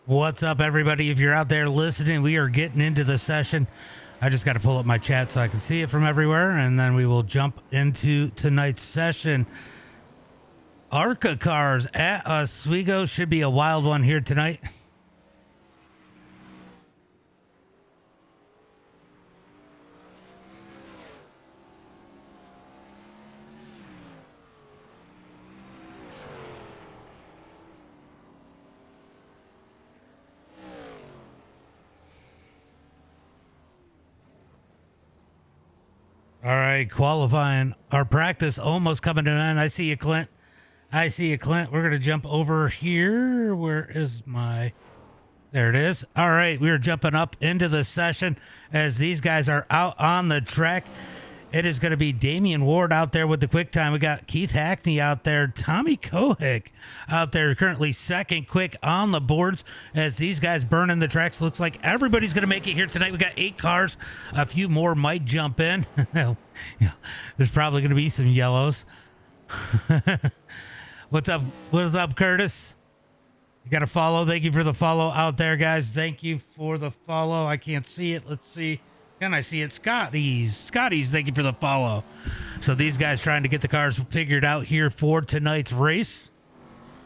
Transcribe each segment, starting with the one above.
What's up, everybody? If you're out there listening, we are getting into the session. I just got to pull up my chat so I can see it from everywhere, and then we will jump into tonight's session. ARCA cars at Oswego should be a wild one here tonight. All right, qualifying. Our practice almost coming to an end. I see you, Clint. I see you, Clint. We're going to jump over here. Where is my... There it is. All right, we are jumping up into the session as these guys are out on the track. It is going to be Damian Ward out there with the quick time. We got Keith Hackney out there. Tommy Kohick out there currently second quick on the boards as these guys burning the tracks. Looks like everybody's going to make it here tonight. We got 8 cars. A few more might jump in. Yeah, there's probably going to be some yellows. What's up? What's up, Curtis? You got a follow. Thank you for the follow out there, guys. Thank you for the follow. I can't see it. Let's see. Can I see it? Scotty's, thank you for the follow. So these guys trying to get the cars figured out here for tonight's race.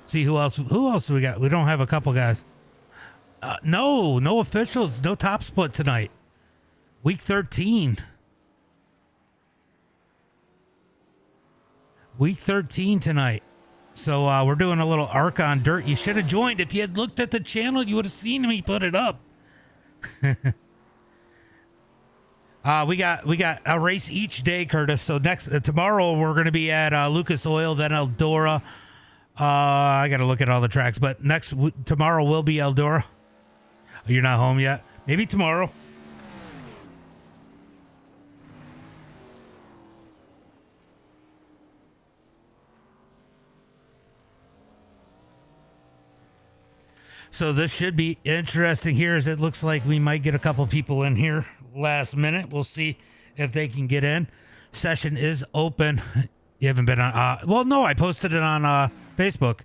See who else do we got? We don't have a couple guys. No officials, no top split tonight. Week 13. Week 13 tonight. So we're doing a little ARCA on dirt. You should have joined. If you had looked at the channel, you would have seen me put it up. We got a race each day, Curtis. So tomorrow we're going to be at Lucas Oil, then Eldora. I got to look at all the tracks, but tomorrow will be Eldora. You're not home yet? Maybe tomorrow. So this should be interesting here, as it looks like we might get a couple people in here last minute. We'll see if they can get in. Session is open. You haven't been on well, no, I posted it on Facebook.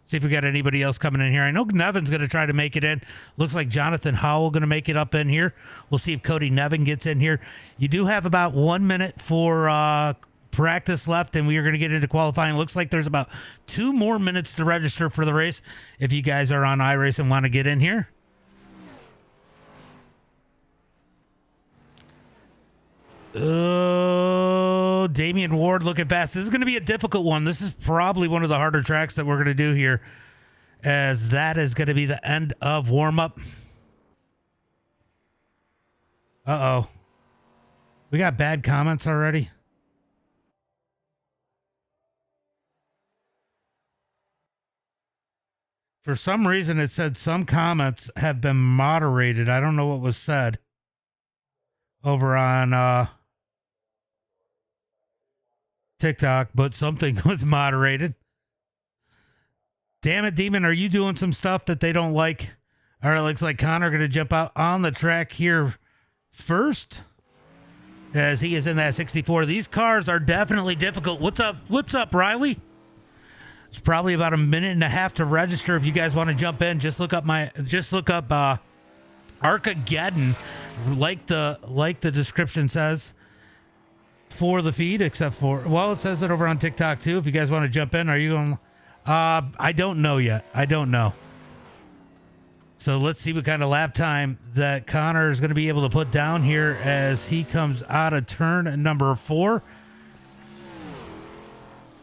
See if we got anybody else coming in here. I know Nevin's going to try to make it in. Looks like Jonathan Howell going to make it up in here. We'll see if Cody Nevin gets in here. You do have about 1 minute for practice left, and we are going to get into qualifying. Looks like there's about 2 more minutes to register for the race if you guys are on iRacing and want to get in here. Oh, Damian Ward looking fast. This is going to be a difficult one. This is probably one of the harder tracks that we're going to do here, as that is going to be the end of warm-up. Uh-oh. We got bad comments already. For some reason, it said some comments have been moderated. I don't know what was said over on TikTok, but something was moderated. Damn it, Demon, are you doing some stuff that they don't like? All right, looks like Connor going to jump out on the track here first, as he is in that 64. These cars are definitely difficult. What's up, Riley? It's probably about 1.5 minutes to register. If you guys want to jump in, just look up ARCAgeddon, like the description says, for the feed, except for, well, it says it over on TikTok too. If you guys want to jump in, are you going? I don't know yet. I don't know. So let's see what kind of lap time that Connor is going to be able to put down here as he comes out of turn number 4.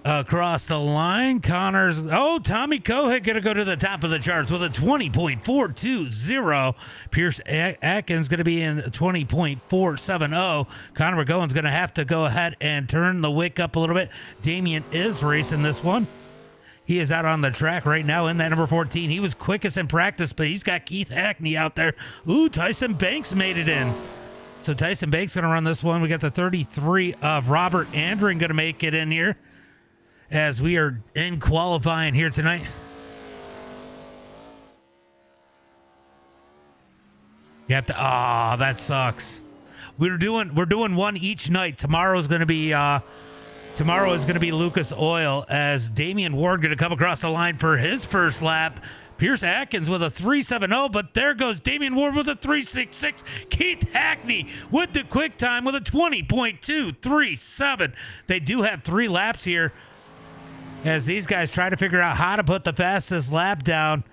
Across the line, Connor's... Oh, Tommy Kohick going to go to the top of the charts with a 20.420. Pierce Atkins going to be in 20.470. Connor McGowan's going to have to go ahead and turn the wick up a little bit. Damian is racing this one. He is out on the track right now in that number 14. He was quickest in practice, but he's got Keith Hackney out there. Ooh, Tyson Banks made it in. So Tyson Banks going to run this one. We got the 33 of Robert Andring going to make it in here, as we are in qualifying here tonight. You have to, that sucks. We're doing one each night. Tomorrow is going to be Lucas Oil, as Damian Ward going to come across the line for his first lap. Pierce Atkins with a 3.70, but there goes Damian Ward with a 3.66. Keith Hackney with the quick time with a 20.237. They do have 3 laps here as these guys try to figure out how to put the fastest lap down.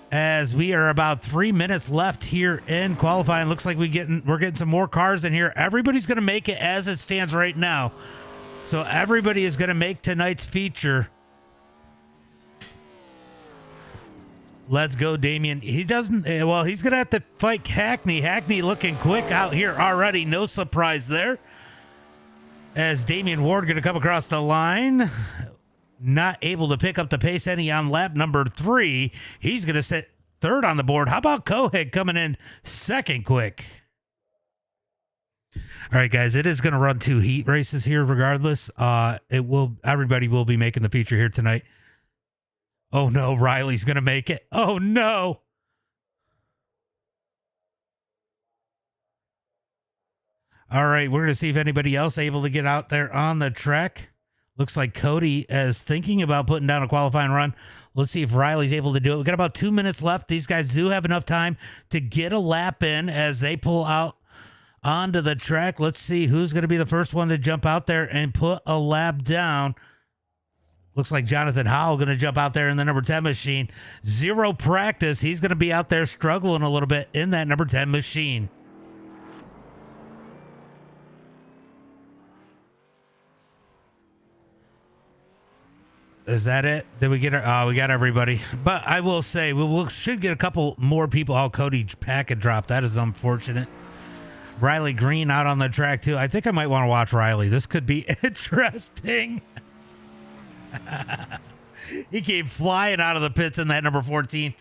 As we are about 3 minutes left here in qualifying. Looks like we're getting some more cars in here. Everybody's going to make it as it stands right now. So everybody is going to make tonight's feature. Let's go, Damian. He doesn't, well, he's going to have to fight Hackney. Hackney looking quick out here already. No surprise there. As Damian Ward going to come across the line. Not able to pick up the pace any on lap number 3. He's going to sit 3rd on the board. How about Coheed coming in 2nd quick? All right, guys, it is going to run 2 heat races here regardless. Everybody will be making the feature here tonight. Oh, no, Riley's going to make it. Oh, no. All right, we're going to see if anybody else able to get out there on the track. Looks like Cody is thinking about putting down a qualifying run. Let's see if Riley's able to do it. We got about 2 minutes left. These guys do have enough time to get a lap in as they pull out onto the track. Let's see who's going to be the first one to jump out there and put a lap down. Looks like Jonathan Howell going to jump out there in the number 10 machine. 0 practice. He's going to be out there struggling a little bit in that number 10 machine. Is that it? Did we get we got everybody. But I will say, we should get a couple more people. Oh, Cody packet drop. That is unfortunate. Riley Green out on the track, too. I think I might want to watch Riley. This could be interesting. He came flying out of the pits in that number 14.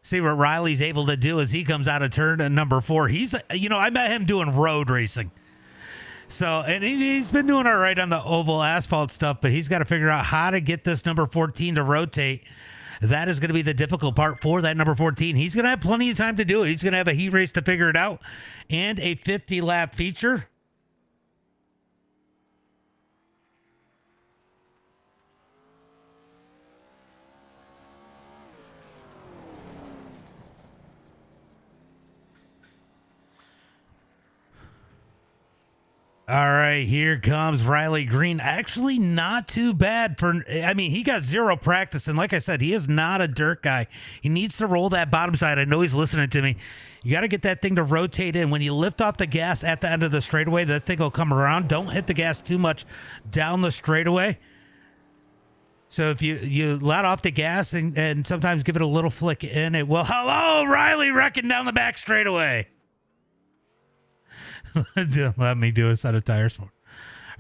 See what Riley's able to do as he comes out of turn number 4. He's, I met him doing road racing. So, and he's been doing all right on the oval asphalt stuff, but he's got to figure out how to get this number 14 to rotate. That is going to be the difficult part for that number 14. He's going to have plenty of time to do it. He's going to have a heat race to figure it out and a 50-lap feature. All right, here comes Riley Green. Actually, not too bad he got 0 practice. And like I said, he is not a dirt guy. He needs to roll that bottom side. I know he's listening to me. You got to get that thing to rotate in. When you lift off the gas at the end of the straightaway, that thing will come around. Don't hit the gas too much down the straightaway. So if you let off the gas and sometimes give it a little flick in, it will. Hello, Riley wrecking down the back straightaway. Let me do a set of tires for him.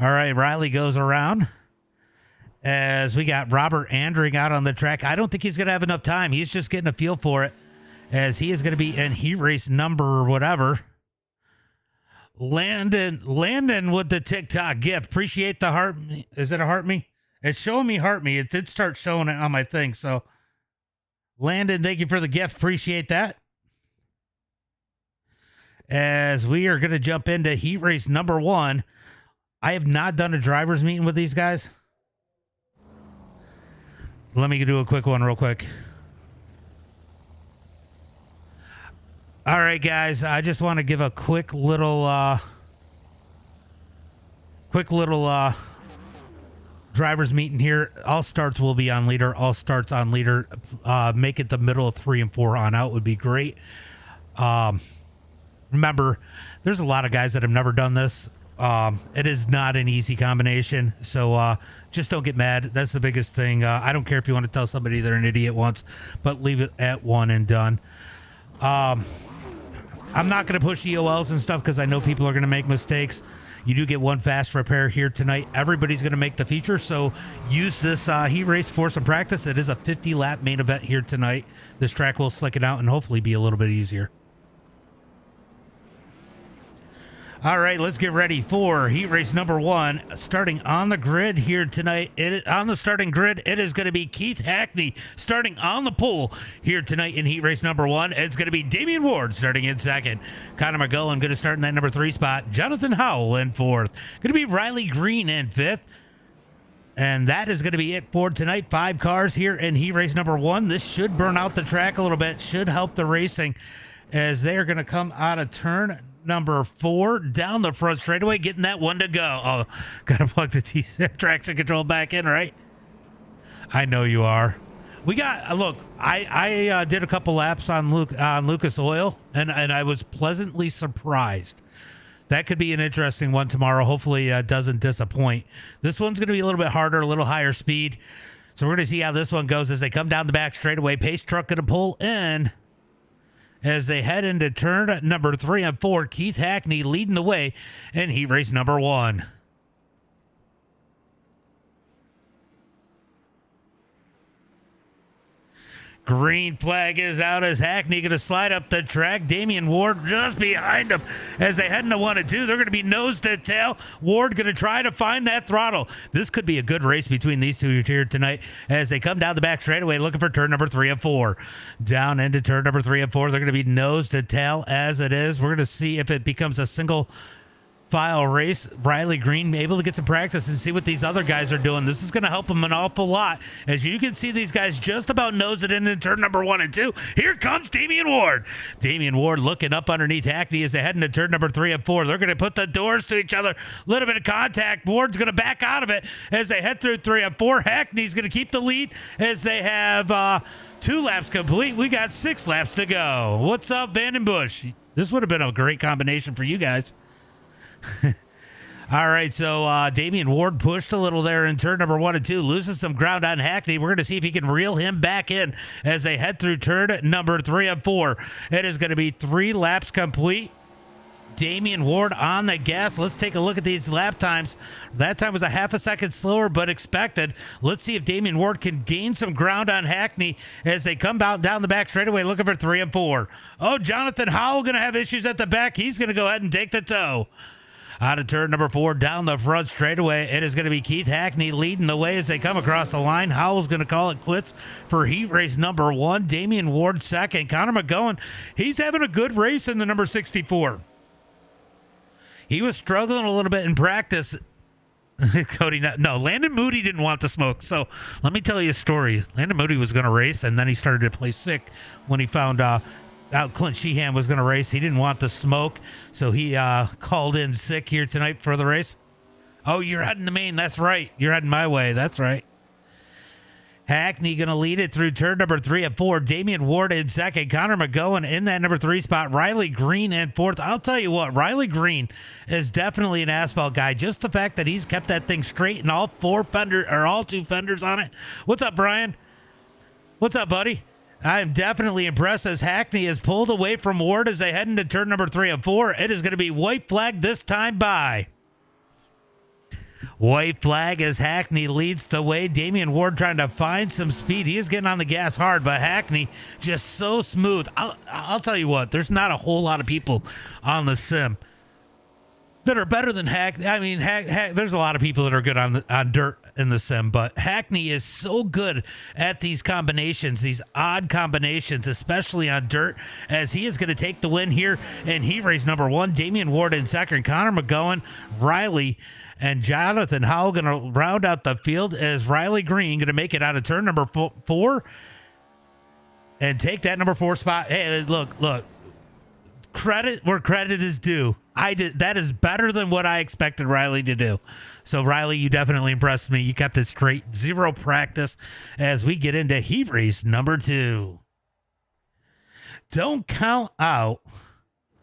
All right, Riley goes around as we got Robert Andring out on the track. I don't think he's going to have enough time. He's just getting a feel for it as he is going to be in heat race number whatever. Landon with the TikTok gift. Appreciate the heart. Is it a heart me? It's showing me heart me. It did start showing it on my thing. So Landon, thank you for the gift. Appreciate that. As we are going to jump into heat race number 1. I have not done a driver's meeting with these guys. Let me do a quick one real quick. All right, guys. I just want to give a quick little driver's meeting here. All starts will be on leader. All starts on leader. Make it the middle of 3 and 4 on out would be great. Remember, there's a lot of guys that have never done this. It is not an easy combination, so just don't get mad. That's the biggest thing. I don't care if you want to tell somebody they're an idiot once, but leave it at 1 and done. I'm not going to push EOLs and stuff because I know people are going to make mistakes. You do get 1 fast repair here tonight. Everybody's going to make the feature, so use this heat race for some practice. It is a 50-lap main event here tonight. This track will slick it out and hopefully be a little bit easier. All right, let's get ready for heat race number 1. Starting on the grid here tonight, on the starting grid, it is going to be Keith Hackney starting on the pole here tonight in heat race number 1. It's going to be Damian Ward starting in 2nd. Connor McGowan going to start in that number 3 spot. Jonathan Howell in 4th. Going to be Riley Green in 5th. And that is going to be it for tonight. 5 cars here in heat race number 1. This should burn out the track a little bit, should help the racing as they are going to come out of turn number 4 down the front straightaway, getting that one to go. Oh, got to plug the traction control back in, right? I know you are. We got, look, I did a couple laps on Lucas Oil, and I was pleasantly surprised. That could be an interesting one tomorrow. Hopefully it doesn't disappoint. This one's going to be a little bit harder, a little higher speed. So we're going to see how this one goes as they come down the back straightaway. Pace truck going to pull in as they head into turn number 3 and 4. Keith Hackney leading the way in heat race number 1. Green flag is out as Hackney going to slide up the track. Damian Ward just behind him as they head into 1 and 2. They're going to be nose to tail. Ward going to try to find that throttle. This could be a good race between these two here tonight as they come down the back straightaway looking for turn number 3 and 4. Down into turn number 3 and 4. They're going to be nose to tail as it is. We're going to see if it becomes a single file race. Riley Green able to get some practice and see what these other guys are doing. This is going to help them an awful lot. As you can see, these guys just about nose it in turn number 1 and 2. Here comes Damian Ward. Damian Ward looking up underneath Hackney as they head into turn number 3 and 4. They're going to put the doors to each other. A little bit of contact. Ward's going to back out of it as they head through 3 and 4. Hackney's going to keep the lead as they have 2 laps complete. We got 6 laps to go. What's up, Vandenbush? This would have been a great combination for you guys. All right, so Damian Ward pushed a little there in turn number 1 and 2, loses some ground on Hackney. We're going to see if he can reel him back in as they head through turn number 3 and 4. It is going to be 3 laps complete. Damian Ward on the gas. Let's take a look at these lap times. That time was a half a second slower, but expected. Let's see if Damian Ward can gain some ground on Hackney as they come down the back straightaway looking for 3 and 4. Oh, Jonathan Howell going to have issues at the back. He's going to go ahead and take the tow. Out of turn number 4, down the front straightaway, it is going to be Keith Hackney leading the way as they come across the line. Howell's going to call it quits for heat race number 1. Damian Ward second. Connor McGowan, he's having a good race in the number 64. He was struggling a little bit in practice. Cody, no, Landon Moody didn't want to smoke. So let me tell you a story. Landon Moody was going to race, and then he started to play sick when he found out Clint Sheehan was going to race. He didn't want to smoke, so he called in sick here tonight for the race. Oh, you're heading to Maine. That's right. You're heading my way. That's right. Hackney going to lead it through turn number 3 and 4. Damian Ward in second. Connor McGowan in that number 3 spot. Riley Green in 4th. I'll tell you what, Riley Green is definitely an asphalt guy. Just the fact that he's kept that thing straight and all 2 fenders on it. What's up, Brian? What's up, buddy? I'm definitely impressed as Hackney is pulled away from Ward as they head into turn number 3 and 4. It is going to be white flag this time by. White flag as Hackney leads the way. Damian Ward trying to find some speed. He is getting on the gas hard, but Hackney just so smooth. I'll tell you what, there's not a whole lot of people on the sim that are better than Hackney. I mean, there's a lot of people that are good on dirt in the sim, but Hackney is so good at these combinations, these odd combinations, especially on dirt, as he is going to take the win here in heat race number 1. Damian Ward in second. Connor McGowan, Riley, and Jonathan Howell going to round out the field as Riley Green going to make it out of turn number 4 and take that number 4 spot. Hey, look. Credit where credit is due. That is better than what I expected Riley to do. So Riley, you definitely impressed me. You kept it straight. 0 practice as we get into heat race number 2. Don't count out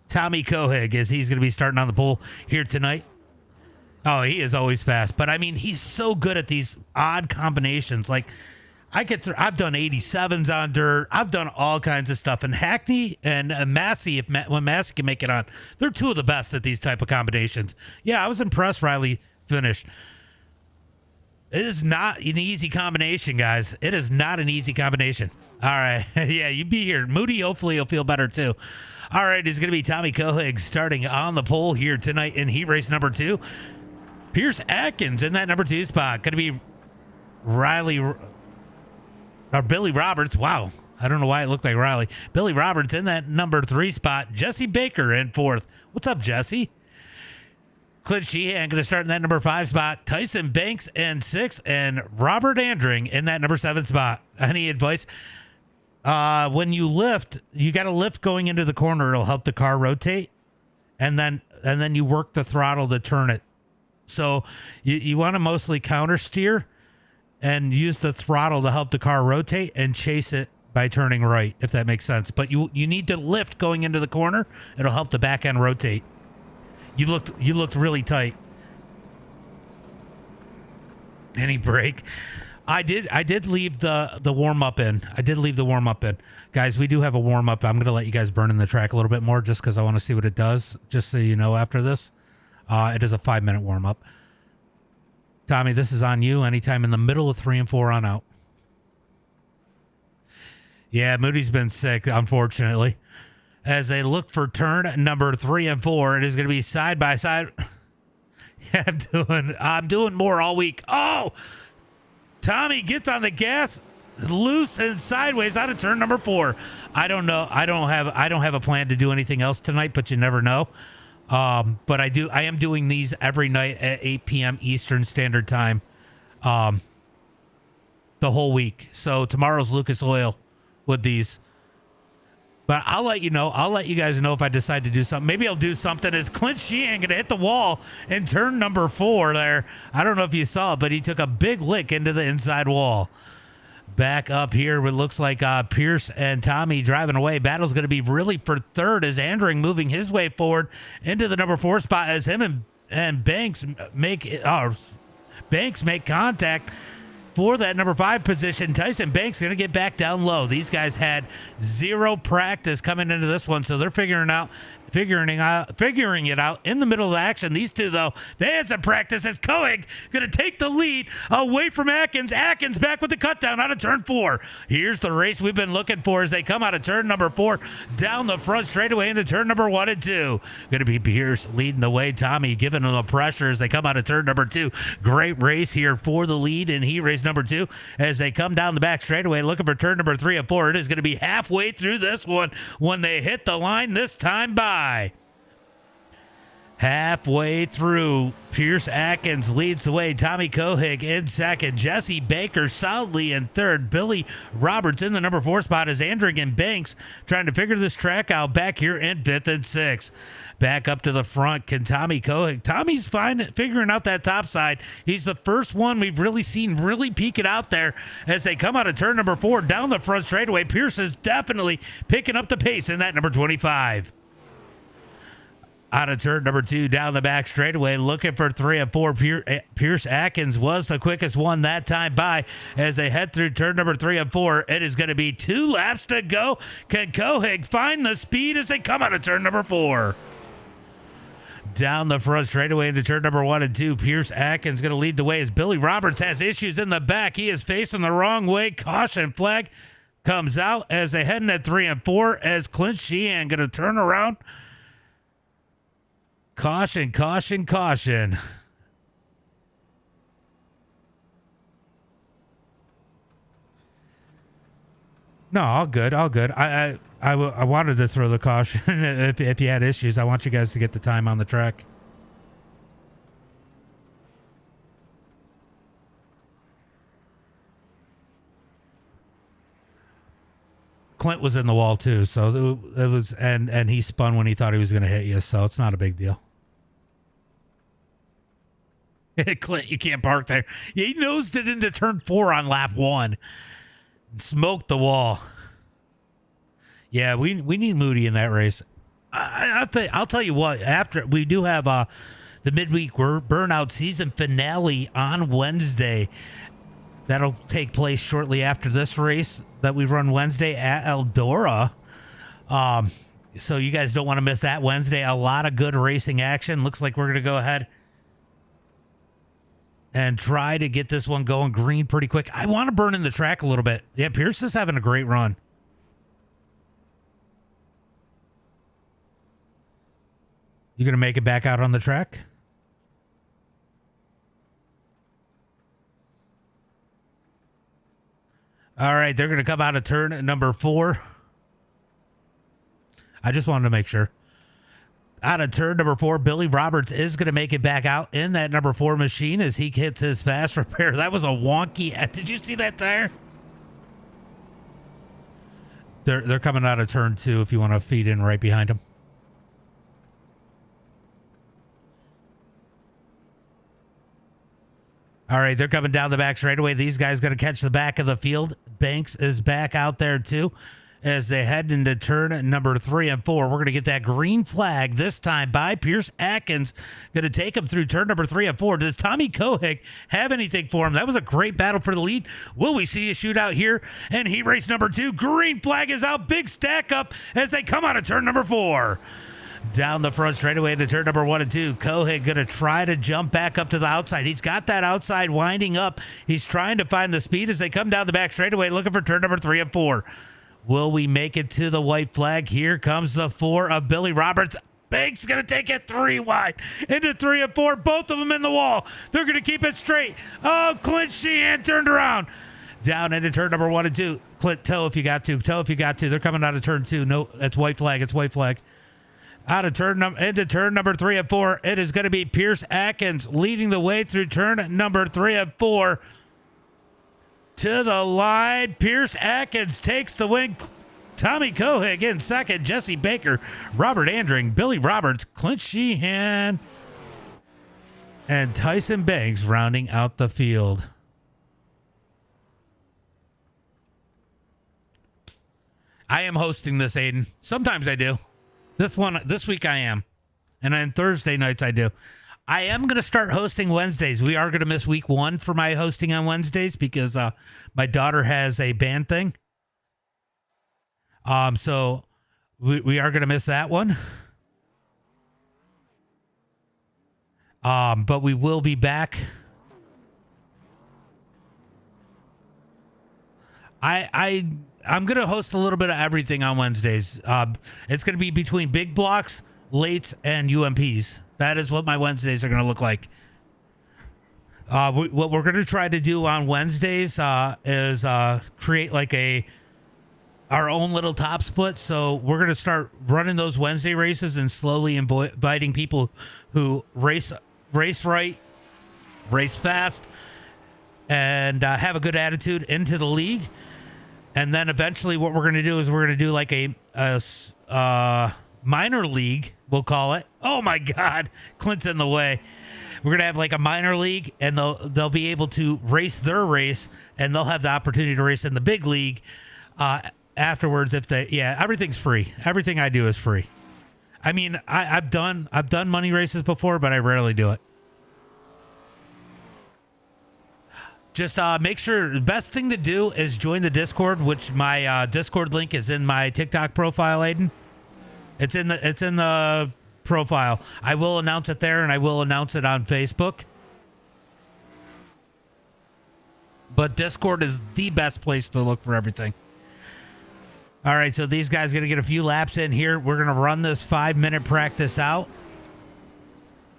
Tommy Kohig as he's going to be starting on the pole here tonight. Oh, he is always fast. But I mean, he's so good at these odd combinations. Like I've done 87s on dirt. I've done all kinds of stuff. And Hackney and Massey, when Massey can make it on, they're 2 of the best at these type of combinations. Yeah, I was impressed Riley finished. It is not an easy combination, guys. It is not an easy combination. All right. Yeah, you be here. Moody, hopefully he'll feel better too. All right, it's going to be Tommy Kohig starting on the pole here tonight in heat race number 2. Pierce Atkins in that number 2 spot. Going to be Billy Roberts. Wow. I don't know why it looked like Riley. Billy Roberts in that number 3 spot. Jesse Baker in 4th. What's up, Jesse? Clint Sheehan going to start in that number 5 spot. Tyson Banks in 6, and Robert Andring in that number 7 spot. Any advice? When you lift, you got to lift going into the corner. It'll help the car rotate, and then you work the throttle to turn it. So you want to mostly counter steer and use the throttle to help the car rotate and chase it by turning right, if that makes sense. But you need to lift going into the corner. It'll help the back end rotate. You looked really tight. Any break? I did leave the warm up in. I did leave the warm up in. Guys, we do have a warm up. I'm going to let you guys burn in the track a little bit more just because I want to see what it does. Just so you know after this. It is a 5-minute warm up. Tommy, this is on you. Anytime in the middle of 3 and 4 on out. Yeah, Moody's been sick, unfortunately. As they look for turn number 3 and 4, it is going to be side by side. Yeah, I'm doing more all week. Oh, Tommy gets on the gas, loose and sideways out of turn number 4. I don't know. I don't have a plan to do anything else tonight, but you never know. But I am doing these every night at 8 p.m. Eastern Standard Time, the whole week. So tomorrow's Lucas Oil with these. But I'll let you know. I'll let you guys know if I decide to do something. Maybe I'll do something as Clint Sheehan going to hit the wall in turn number 4 there. I don't know if you saw it, but he took a big lick into the inside wall. Back up here, it looks like Pierce and Tommy driving away. Battle's going to be really for third as Andring moving his way forward into the number 4 spot as him and Banks make contact for that number 5 position. Tyson Banks going to get back down low. These guys had 0 practice coming into this one, so they're figuring it out in the middle of the action. These two, though, they had some practice as Coig going to take the lead away from Atkins. Atkins back with the cut down out of turn 4. Here's the race we've been looking for as they come out of turn number 4 down the front straightaway into turn number 1 and 2. Going to be Pierce leading the way. Tommy giving them the pressure as they come out of turn number 2. Great race here for the lead in heat race number 2 as they come down the back straightaway looking for turn number 3 and 4. It is going to be halfway through this one when they hit the line this time by. Halfway through, Pierce Atkins leads the way. Tommy Kohig in second. Jesse Baker solidly in third. Billy Roberts in the number 4 spot as Andring and Banks trying to figure this track out back here in 5th and 6th. Back up to the front can Tommy Kohig. Tommy's fine figuring out that top side. He's the first one we've really seen really peek it out there as they come out of turn number 4 down the front straightaway. Pierce is definitely picking up the pace in that number 25. Out of turn number 2 down the back straightaway looking for 3 and 4. Pierce Atkins was the quickest one that time by as they head through turn number 3 and 4. It is going to be 2 laps to go. Can Kohig find the speed as they come out of turn number 4? Down the front straightaway into turn number 1 and 2. Pierce Atkins going to lead the way as Billy Roberts has issues in the back. He is facing the wrong way. Caution flag comes out as they head into 3 and 4 as Clint Sheehan going to turn around. Caution, caution, caution. No, all good, all good. I wanted to throw the caution if you had issues. I want you guys to get the time on the track. Clint was in the wall too, so it was, and he spun when he thought he was going to hit you, so it's not a big deal. Clint, you can't park there. He nosed it into turn 4 on lap 1. Smoked the wall. Yeah, we need Moody in that race. I'll tell you what, after we do have the midweek burnout season finale on Wednesday. That'll take place shortly after this race that we run Wednesday at Eldora. So you guys don't want to miss that Wednesday. A lot of good racing action. Looks like we're going to go ahead and try to get this one going green pretty quick. I want to burn in the track a little bit. Yeah, Pierce is having a great run. You going to make it back out on the track? All right, they're going to come out of turn number 4. I just wanted to make sure. Out of turn number 4, Billy Roberts is going to make it back out in that number 4 machine as he hits his fast repair. That was a wonky. Did you see that tire? They're coming out of turn 2 if you want to feed in right behind him. All right, they're coming down the back straightaway. These guys going to catch the back of the field. Banks is back out there too as they head into turn number 3 and 4. We're going to get that green flag this time by Pierce Atkins. Going to take him through turn number 3 and 4. Does Tommy Kohig have anything for him? That was a great battle for the lead. Will we see a shootout here? And heat race number 2. Green flag is out. Big stack up as they come out of turn number 4. Down the front straightaway into turn number 1 and 2. Kohig going to try to jump back up to the outside. He's got that outside winding up. He's trying to find the speed as they come down the back straightaway looking for turn number 3 and 4. Will we make it to the white flag? Here comes the 4 of Billy Roberts. Banks going to take it 3 wide into 3 and 4. Both of them in the wall. They're going to keep it straight. Oh, Clint Sheehan turned around. Down into turn number 1 and 2. Clint, toe if you got to. Toe if you got to. They're coming out of turn 2. No, that's white flag. It's white flag. Out of into turn number 3 and 4. It is going to be Pierce Atkins leading the way through turn number 3 and 4. To the line, Pierce Atkins takes the win. Tommy Kohig in second. Jesse Baker, Robert Andring, Billy Roberts, Clint Sheehan, and Tyson Banks rounding out the field. I am hosting this, Aiden. Sometimes I do. This week I am. And on Thursday nights I do. I am going to start hosting Wednesdays. We are going to miss week 1 for my hosting on Wednesdays because my daughter has a band thing. So we are going to miss that one. But we will be back. I'm going to host a little bit of everything on Wednesdays. It's going to be between big blocks, lates, and UMPs. That is what my Wednesdays are going to look like. What we're going to try to do on Wednesdays is create like our own little top split. So we're going to start running those Wednesday races and slowly inviting people who race right, race fast, and have a good attitude into the league. And then eventually what we're going to do is we're going to do like a minor league, we'll call it. Oh my God, Clint's in the way. We're going to have like a minor league, and they'll be able to race their race, and they'll have the opportunity to race in the big league afterwards. Everything's free. Everything I do is free. I mean, I've done money races before, but I rarely do it. Just make sure the best thing to do is join the Discord, which my Discord link is in my TikTok profile, Aiden. It's in the profile. I will announce it there, and I will announce it on Facebook. But Discord is the best place to look for everything. All right, so these guys going to get a few laps in here. We're going to run this 5-minute practice out.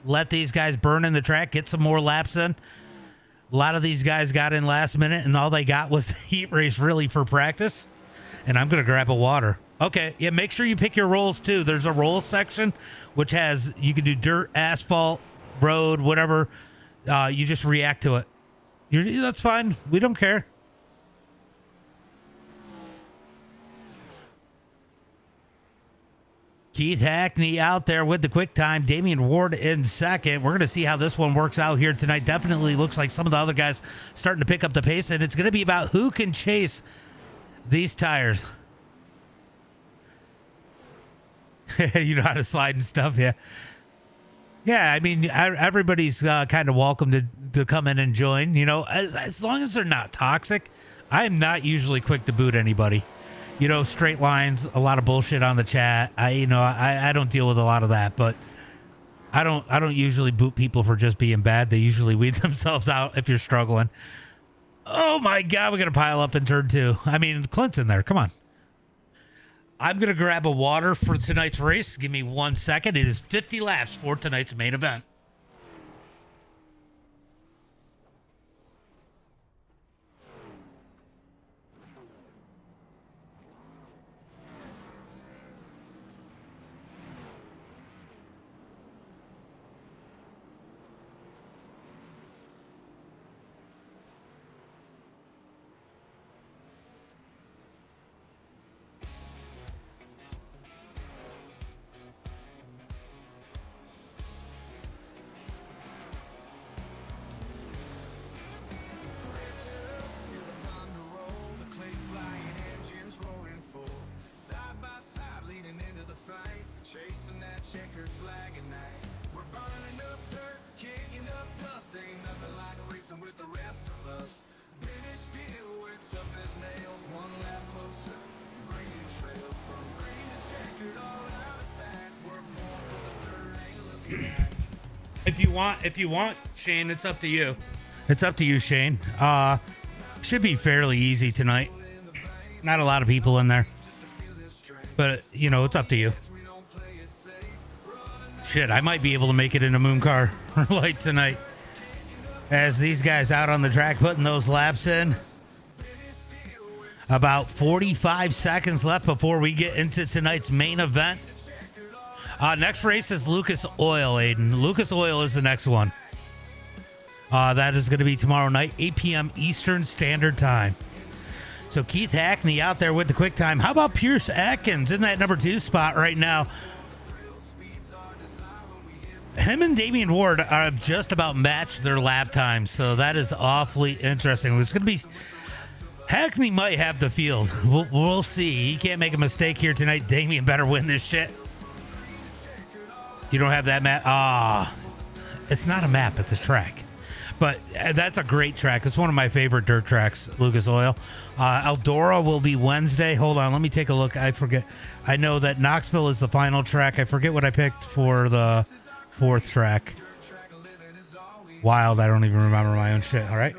Let these guys burn in the track, get some more laps in. A lot of these guys got in last minute, and all they got was the heat race really for practice. And I'm going to grab a water. Okay, yeah, make sure you pick your rolls, too. There's a roll section, which has, you can do dirt, asphalt, road, whatever. You just react to it. That's fine. We don't care. Keith Hackney out there with the quick time. Damian Ward in second. We're going to see how this one works out here tonight. Definitely looks like some of the other guys starting to pick up the pace, and it's going to be about who can chase these tires. You know how to slide and stuff, yeah. Yeah, I mean, everybody's kind of welcome to come in and join. You know, as long as they're not toxic. I am not usually quick to boot anybody. You know, straight lines, a lot of bullshit on the chat. I don't deal with a lot of that, but I don't usually boot people for just being bad. They usually weed themselves out if you're struggling. Oh my God, we're gonna pile up in turn 2. I mean, Clint's in there. Come on. I'm going to grab a water for tonight's race. Give me 1 second. It is 50 laps for tonight's main event. if you want, Shane, it's up to you. It's up to you, Shane. Should be fairly easy tonight. Not a lot of people in there. But, you know, it's up to you. Shit, I might be able to make it in a moon car light tonight. As these guys out on the track putting those laps in. About 45 seconds left before we get into tonight's main event. Next race is Lucas Oil, Aiden. Lucas Oil is the next one. That is going to be tomorrow night, 8 p.m. Eastern Standard Time. So Keith Hackney out there with the quick time. How about Pierce Atkins in that number 2 spot right now? Him and Damian Ward are just about matched their lap times, so that is awfully interesting. It's going to be... Hackney might have the field. We'll see. He can't make a mistake here tonight. Damian better win this shit. You don't have that map? It's not a map. It's a track. But that's a great track. It's one of my favorite dirt tracks, Lucas Oil. Eldora will be Wednesday. Hold on. Let me take a look. I forget. I know that Knoxville is the final track. I forget what I picked for the 4th track. Wild. I don't even remember my own shit. All right.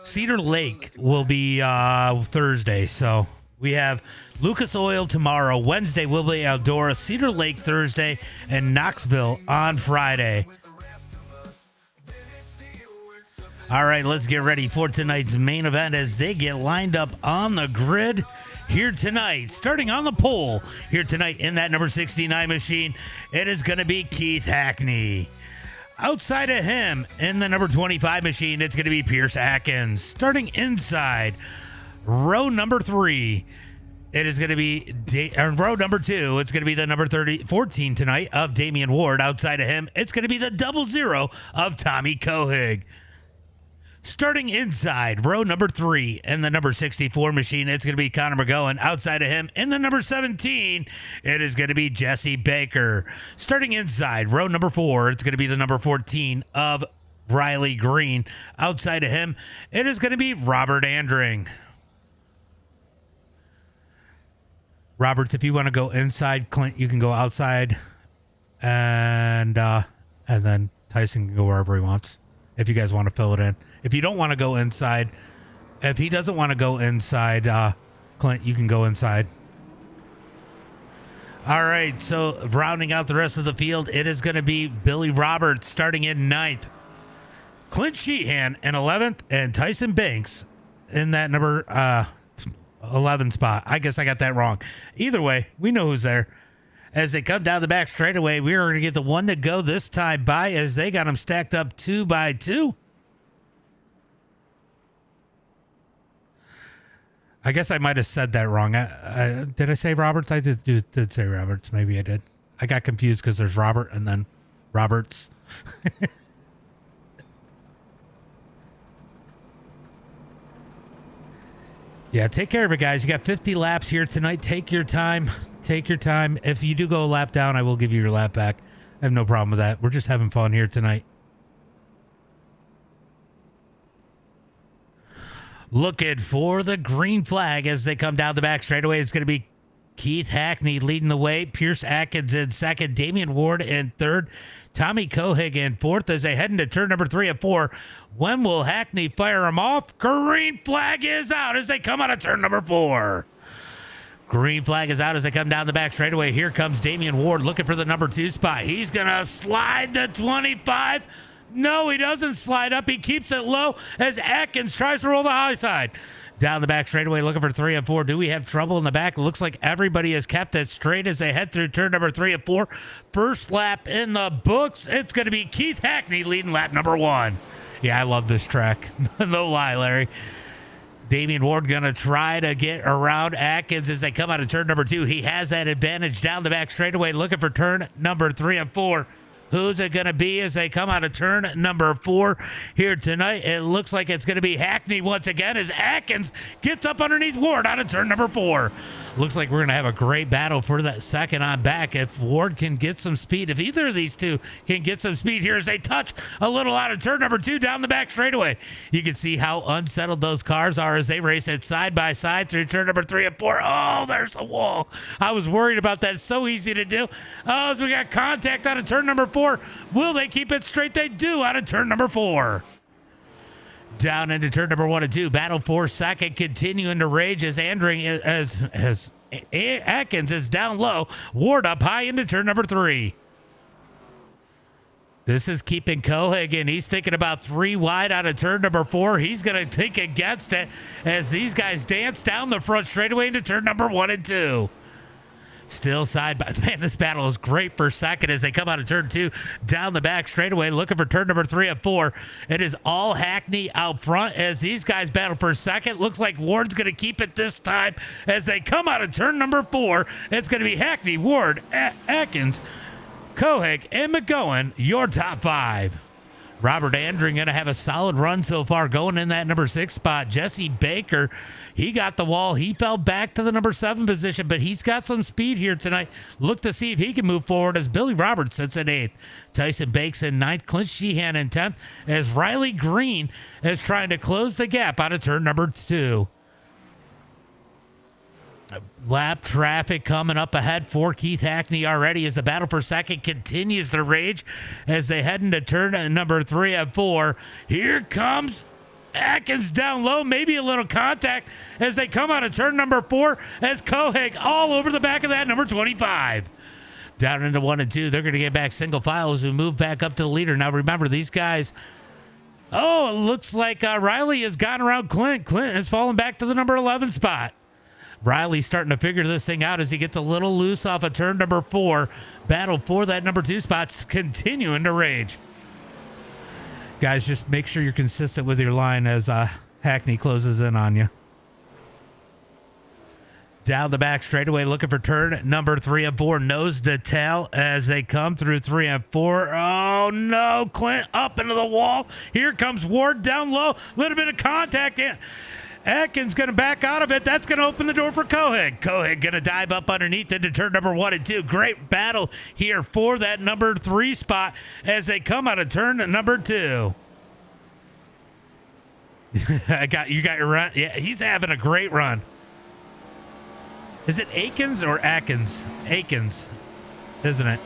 Cedar Lake will be Thursday. So we have Lucas Oil tomorrow. Wednesday will be Eldora. Cedar Lake Thursday. And Knoxville on Friday. All right, let's get ready for tonight's main event as they get lined up on the grid here tonight. Starting on the pole here tonight in that number 69 machine, it is going to be Keith Hackney. Outside of him in the number 25 machine, it's going to be Pierce Atkins. Starting inside, row number 3, it is going to be row number 2. It's going to be the number 14 tonight of Damian Ward. Outside of him, it's going to be the 00 of Tommy Kohig. Starting inside, row number 3 in the number 64 machine, it's going to be Connor McGowan. Outside of him, in the number 17, it is going to be Jesse Baker. Starting inside, row number 4, it's going to be the number 14 of Riley Green. Outside of him, it is going to be Robert Andring. Roberts, if you want to go inside, Clint, you can go outside. And then Tyson can go wherever he wants. If you guys want to fill it in. If you don't want to go inside, if he doesn't want to go inside, Clint, you can go inside. All right, so rounding out the rest of the field, it is going to be Billy Roberts starting in 9th. Clint Sheehan in 11th, and Tyson Banks in that number 11 spot. I guess I got that wrong. Either way, we know who's there. As they come down the back straightaway, we are going to get the one to go this time by as they got them stacked up 2 by 2. I guess I might have said that wrong. Did I say Roberts? I did say Roberts. Maybe I did. I got confused because there's Robert and then Roberts. Yeah, take care of it, guys. You got 50 laps here tonight. Take your time. Take your time. If you do go a lap down, I will give you your lap back. I have no problem with that. We're just having fun here tonight. Looking for the green flag as they come down the back straightaway. It's going to be Keith Hackney leading the way. Pierce Atkins in 2nd. Damian Ward in 3rd. Tommy Kohig in 4th as they head into turn number 3 and 4. When will Hackney fire him off? Green flag is out as they come out of turn number 4. Green flag is out as they come down the back straightaway. Here comes Damian Ward looking for the number 2 spot. He's going to slide to 25. No, he doesn't slide up. He keeps it low as Atkins tries to roll the high side. Down the back straightaway looking for 3 and 4. Do we have trouble in the back? It looks like everybody has kept it straight as they head through turn number 3 and 4. First lap in the books. It's going to be Keith Hackney leading lap number 1. Yeah, I love this track. No lie, Larry. Damian Ward going to try to get around Atkins as they come out of turn number 2. He has that advantage down the back straightaway looking for turn number 3 and 4. Who's it going to be as they come out of turn number 4 here tonight? It looks like it's going to be Hackney once again as Atkins gets up underneath Ward out of turn number 4. Looks like we're going to have a great battle for that second on back. If Ward can get some speed, if either of these two can get some speed here as they touch a little out of turn number 2 down the back straightaway. You can see how unsettled those cars are as they race it side by side through turn number 3 and 4. Oh, there's a wall. I was worried about that. It's so easy to do. Oh, as we got contact out of turn number 4. Will they keep it straight? They do out of turn number 4. Down into turn number 1 and 2. Battle for second, continuing to rage as Atkins is down low. Ward up high into turn number 3. This is keeping Kohig in. He's thinking about 3 wide out of turn number 4. He's going to think against it as these guys dance down the front straightaway into turn number 1 and 2. Still side by. Man, this battle is great for second as they come out of turn 2 down the back straightaway looking for turn number 3 and 4. It is all Hackney out front as these guys battle for second. Looks like Ward's going to keep it this time as they come out of turn number 4. It's going to be Hackney, Ward, Atkins, Kohig, and McGowan, your top 5. Robert Andring going to have a solid run so far going in that number 6 spot. Jesse Baker, he got the wall. He fell back to the number 7 position, but he's got some speed here tonight. Look to see if he can move forward as Billy Roberts sits in 8th. Tyson Bakes in 9th. Clint Sheehan in 10th as Riley Green is trying to close the gap out of turn number 2. Lap traffic coming up ahead for Keith Hackney already as the battle for second continues to rage as they head into turn number 3 and 4. Here comes Atkins down low, maybe a little contact as they come out of turn number 4 as Kohig all over the back of that number 25. Down into 1 and 2, they're going to get back single file as we move back up to the leader. Now remember, these guys, oh, it looks like Riley has gotten around Clint. Clint has fallen back to the number 11 spot. Riley's starting to figure this thing out as he gets a little loose off of turn number 4. Battle for that number 2 spot's continuing to rage. Guys, just make sure you're consistent with your line as Hackney closes in on you. Down the back straightaway looking for turn number 3 and 4. Nose to tail as they come through 3 and 4. Oh, no. Clint up into the wall. Here comes Ward down low. Little bit of contact in. Atkins going to back out of it. That's going to open the door for Kohig. Kohig going to dive up underneath into turn number 1 and 2. Great battle here for that number 3 spot as they come out of turn number 2. You got your run. Yeah, he's having a great run. Is it Akins or Atkins? Akins, isn't it?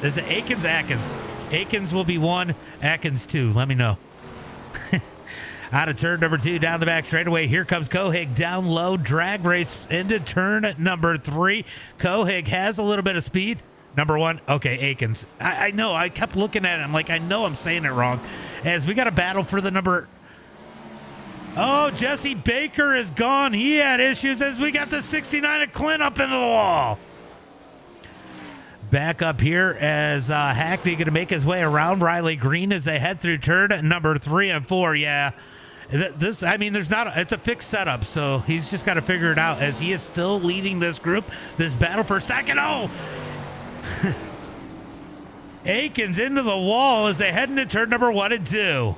Is it Akins? Atkins. Akins will be 1, Atkins 2. Let me know. Out of turn number 2, down the back straightaway. Here comes Kohig down low. Drag race into turn number 3. Kohig has a little bit of speed. Number 1, okay, Akins. I know. I kept looking at it. I'm like, I know I'm saying it wrong. As we got a battle for the number. Oh, Jesse Baker is gone. He had issues as we got the 69 of Clint up into the wall. Back up here as Hackney going to make his way around Riley Green as they head through turn number 3 and 4. Yeah. This, I mean, it's a fixed setup, so he's just got to figure it out as he is still leading this group, this battle for second. Oh! Akins into the wall as they head into turn number 1 and 2.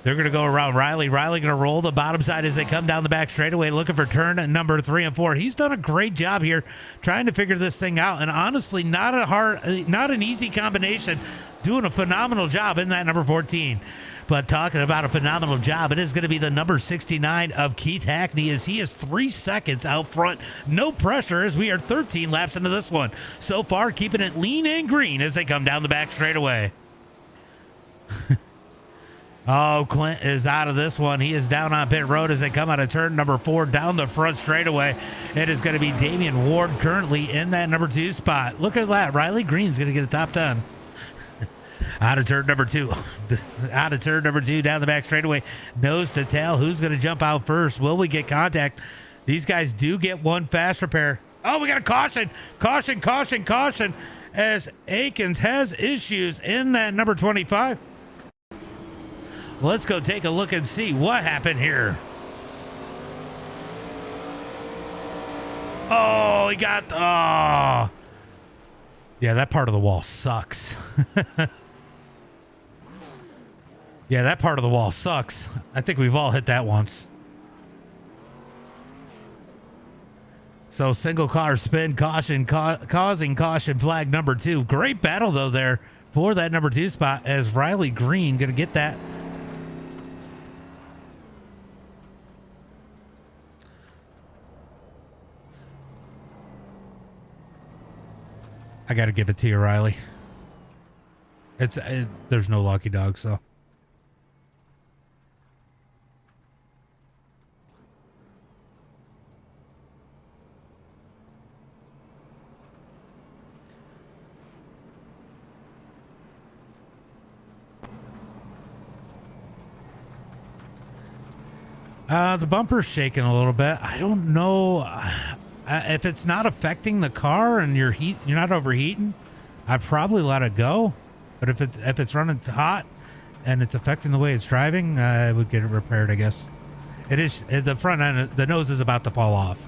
They're going to go around Riley. Riley going to roll the bottom side as they come down the back straightaway looking for turn number 3 and 4. He's done a great job here trying to figure this thing out, and honestly, not an easy combination. Doing a phenomenal job in that number 14. But talking about a phenomenal job, it is going to be the number 69 of Keith Hackney as he is 3 seconds out front. No pressure as we are 13 laps into this one. So far, keeping it lean and green as they come down the back straightaway. Oh, Clint is out of this one. He is down on pit road as they come out of turn number 4 down the front straightaway. It is going to be Damian Ward currently in that number 2 spot. Look at that. Riley Green's going to get a top 10. Out of turn number 2. Out of turn number 2 down the back straightaway. Nose to tail. Who's going to jump out first? Will we get contact? These guys do get 1 fast repair. Oh, we got a caution. Caution, caution, caution. As Akins has issues in that number 25. Let's go take a look and see what happened here. Oh, he got... Oh. Yeah, that part of the wall sucks. Yeah, that part of the wall sucks. I think we've all hit that once. So single car spin, caution, causing caution flag number 2. Great battle though there for that number 2 spot as Riley Green gonna get that. I gotta give it to you, Riley. There's no lucky dog, so. The bumper's shaking a little bit. I don't know if it's not affecting the car and you're not overheating. I'd probably let it go. But if it's running hot and it's affecting the way it's driving, I would get it repaired, I guess. It is the front end. The nose is about to fall off.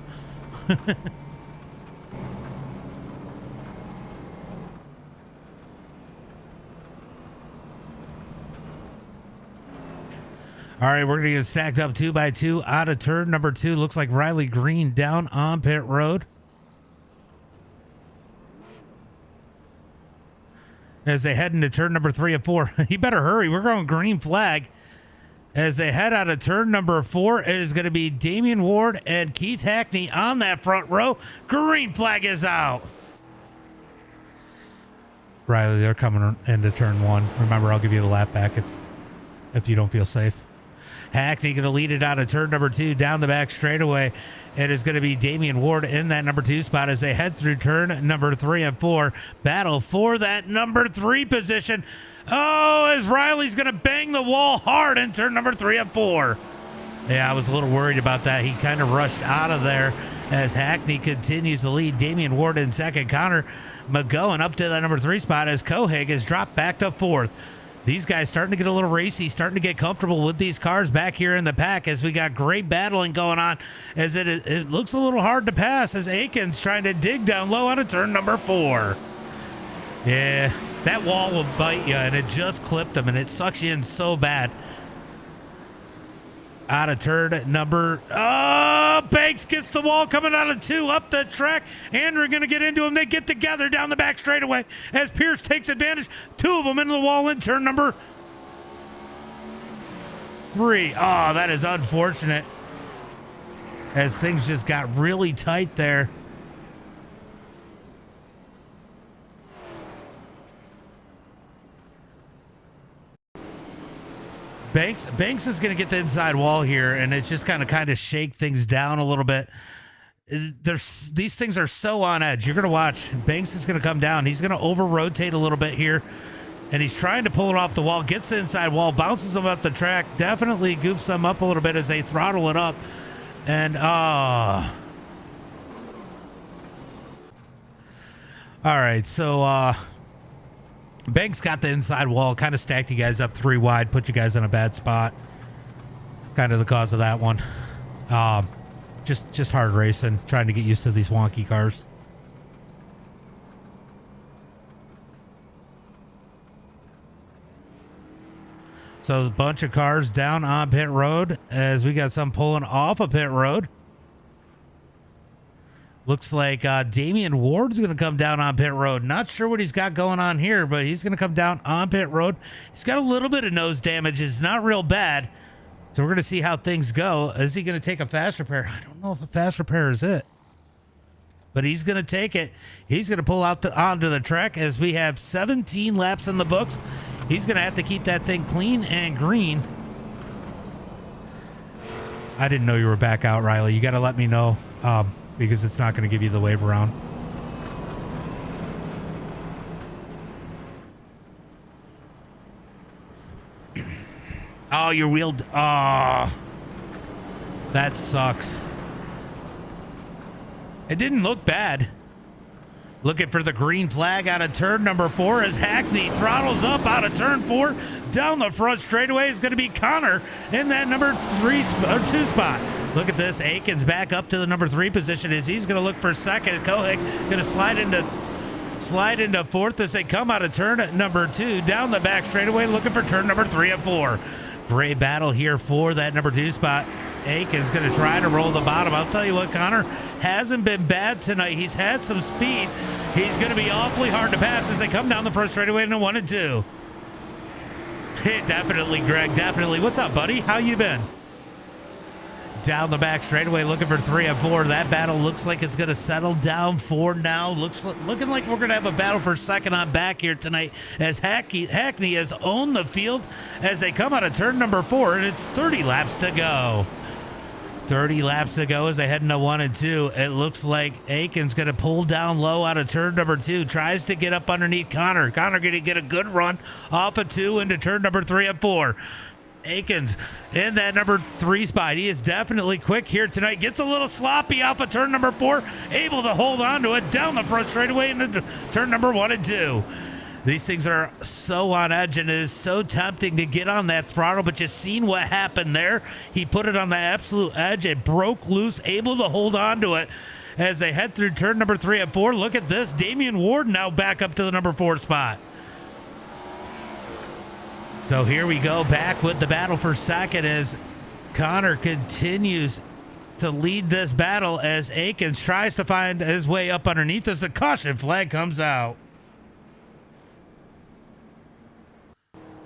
All right, we're going to get stacked up 2 by 2 out of turn number 2. Looks like Riley Green down on pit road. As they head into turn number 3 and 4. You better hurry. We're going green flag. As they head out of turn number 4, it is going to be Damian Ward and Keith Hackney on that front row. Green flag is out. Riley, they're coming into turn 1. Remember, I'll give you the lap back if you don't feel safe. Hackney going to lead it out of turn number 2 down the back straightaway. It is going to be Damian Ward in that number 2 spot as they head through turn number 3 and 4. Battle for that number 3 position. Oh, as Riley's going to bang the wall hard in turn number 3 and 4. Yeah, I was a little worried about that. He kind of rushed out of there as Hackney continues to lead. Damian Ward in second. Connor McGowan up to that number 3 spot as Kohig is dropped back to 4th. These guys starting to get a little racy, starting to get comfortable with these cars back here in the pack as we got great battling going on as it looks a little hard to pass as Aikens trying to dig down low out of turn number 4. Yeah, that wall will bite you and it just clipped him and it sucks you in so bad. Out of turn number... Oh, Banks gets the wall coming out of 2 up the track. Andrew going to get into him. They get together down the back straightaway as Pierce takes advantage. 2 of them into the wall in turn number 3. Oh, that is unfortunate as things just got really tight there. Banks is going to get the inside wall here, and it's just kind of shake things down a little bit. These things are so on edge. You're going to watch. Banks is going to come down. He's going to over-rotate a little bit here, and he's trying to pull it off the wall. Gets the inside wall, bounces them up the track, definitely goofs them up a little bit as they throttle it up. And, all right, so, Banks got the inside wall, kind of stacked you guys up 3 wide, put you guys in a bad spot. Kind of the cause of that one. Just hard racing, trying to get used to these wonky cars. So a bunch of cars down on pit road as we got some pulling off of pit road. Looks like Damian Ward's going to come down on pit road. Not sure what he's got going on here, but he's going to come down on pit road. He's got a little bit of nose damage. It's not real bad. So we're going to see how things go. Is he going to take a fast repair? I don't know if a fast repair is it. But he's going to take it. He's going to pull out onto the track as we have 17 laps in the books. He's going to have to keep that thing clean and green. I didn't know you were back out, Riley. You got to let me know. Because it's not going to give you the wave around. Oh, you're wheeled. Oh, that sucks. It didn't look bad. Looking for the green flag out of turn number 4 as Hackney throttles up out of turn 4. Down the front straightaway is going to be Connor in that number 2 spot. Look at this. Aikens back up to the number 3 position as he's going to look for second. Kohik going to slide into 4th as they come out of turn number 2. Down the back straightaway looking for turn number 3 and 4. Great battle here for that number 2 spot. Aikens going to try to roll the bottom. I'll tell you what, Connor, hasn't been bad tonight. He's had some speed. He's going to be awfully hard to pass as they come down the first straightaway into 1 and 2. Definitely, Greg. Definitely. What's up, buddy? How you been? Down the back straightaway, looking for 3 and 4. That battle looks like it's going to settle down for now. Looking like we're going to have a battle for second on back here tonight as Hackney has owned the field as they come out of turn number 4, and it's 30 laps to go. 30 laps to go as they head into 1 and 2. It looks like Aiken's going to pull down low out of turn number 2. Tries to get up underneath Connor. Connor going to get a good run off of 2 into turn number 3 and 4. Aikens in that number 3 spot. He is definitely quick here tonight. Gets a little sloppy off of turn number 4. Able to hold on to it down the front straightaway into turn number 1 and 2. These things are so on edge, and it is so tempting to get on that throttle, but you've seen what happened there. He put it on the absolute edge. It broke loose, able to hold on to it as they head through turn number 3 and 4. Look at this. Damian Ward now back up to the number 4 spot. So here we go back with the battle for second as Connor continues to lead this battle as Aikens tries to find his way up underneath as the caution flag comes out.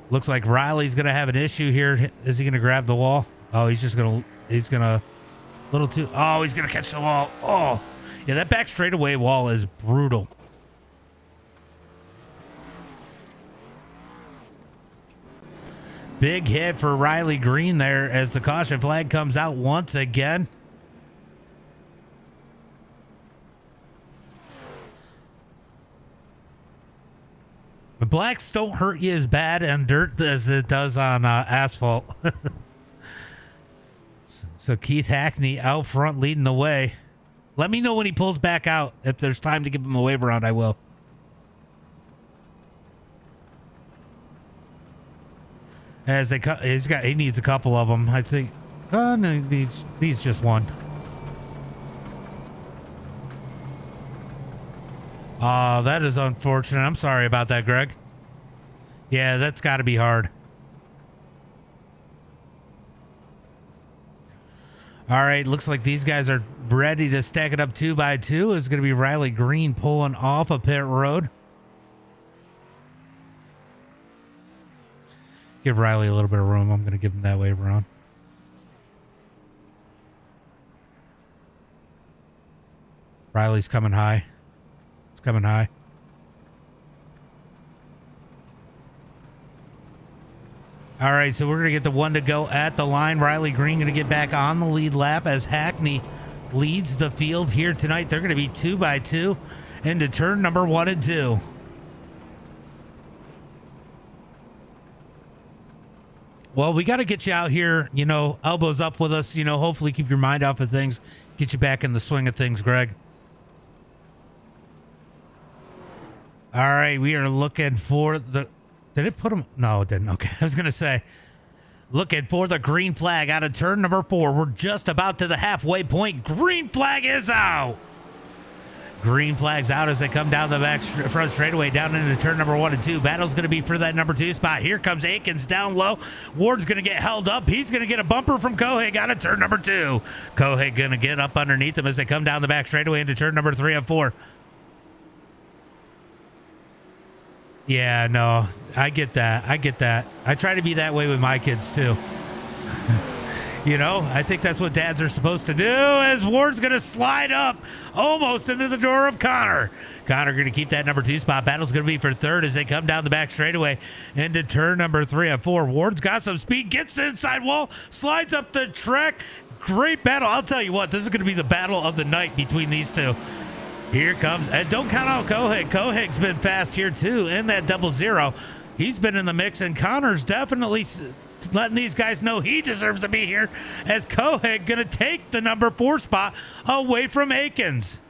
Looks like Riley's going to have an issue here. Is he going to grab the wall? Oh, he's going to little too. Oh, he's going to catch the wall. Oh, yeah, that back straightaway wall is brutal. Big hit for Riley Green there as the caution flag comes out once again. The blacks don't hurt you as bad on dirt as it does on asphalt. So Keith Hackney out front leading the way. Let me know when he pulls back out. If there's time to give him a wave around, I will. As they he needs a couple of them, I think. No, he needs just one. Oh, that is unfortunate. I'm sorry about that, Greg. Yeah, that's got to be hard. All right, looks like these guys are ready to stack it up 2 by 2. It's going to be Riley Green pulling off a pit road. Give Riley a little bit of room. I'm going to give him that wave around. Riley's coming high. It's coming high. All right, so we're going to get the 1 to go at the line. Riley Green going to get back on the lead lap as Hackney leads the field here tonight. They're going to be 2 by 2 into turn number 1 and 2. Well, we got to get you out here, elbows up with us, hopefully keep your mind off of things, get you back in the swing of things, Greg. All right, we are looking for the... Did it put him? No, it didn't. Okay, I was going to say, looking for the green flag out of turn number 4. We're just about to the halfway point. Green flag is out. Green flag's out as they come down the back front straightaway down into turn number 1 and 2. Battle's going to be for that number 2 spot. Here comes Aikens down low. Ward's going to get held up. He's going to get a bumper from Kohig out of turn number 2. Kohig going to get up underneath him as they come down the back straightaway into turn number 3 and 4. Yeah, no, I get that. I try to be that way with my kids too. I think that's what dads are supposed to do as Ward's going to slide up almost into the door of Connor. Connor going to keep that number 2 spot. Battle's going to be for third as they come down the back straightaway into turn number 3 and 4. Ward's got some speed, gets the inside wall, slides up the track. Great battle. I'll tell you what, this is going to be the battle of the night between these two. Here comes, and don't count out Kohig. Kohig's been fast here too in that 00. He's been in the mix, and Connor's definitely letting these guys know he deserves to be here as Kohig going to take the number 4 spot away from Aikens.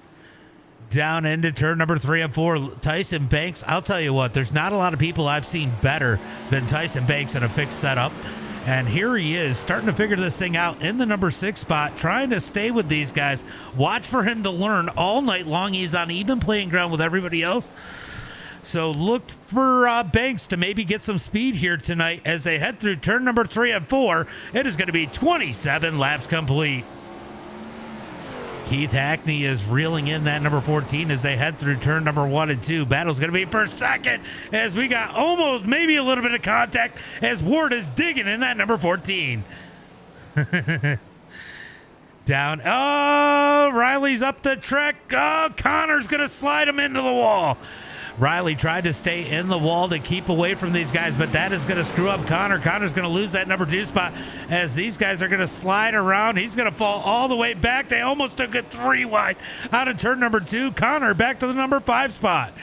Down into turn number 3 and 4, Tyson Banks. I'll tell you what, there's not a lot of people I've seen better than Tyson Banks in a fixed setup. And here he is starting to figure this thing out in the number 6 spot, trying to stay with these guys. Watch for him to learn all night long. He's on even playing ground with everybody else. So look for Banks to maybe get some speed here tonight as they head through turn number 3 and 4. It is going to be 27 laps complete. Keith Hackney is reeling in that number 14 as they head through turn number 1 and 2. Battle's going to be for second as we got almost maybe a little bit of contact as Ward is digging in that number 14. Down. Oh, Riley's up the track. Oh, Connor's going to slide him into the wall. Riley tried to stay in the wall to keep away from these guys, but that is going to screw up Connor. Connor's going to lose that number 2 spot as these guys are going to slide around. He's going to fall all the way back. They almost took it 3 wide out of turn number 2. Connor back to the number 5 spot.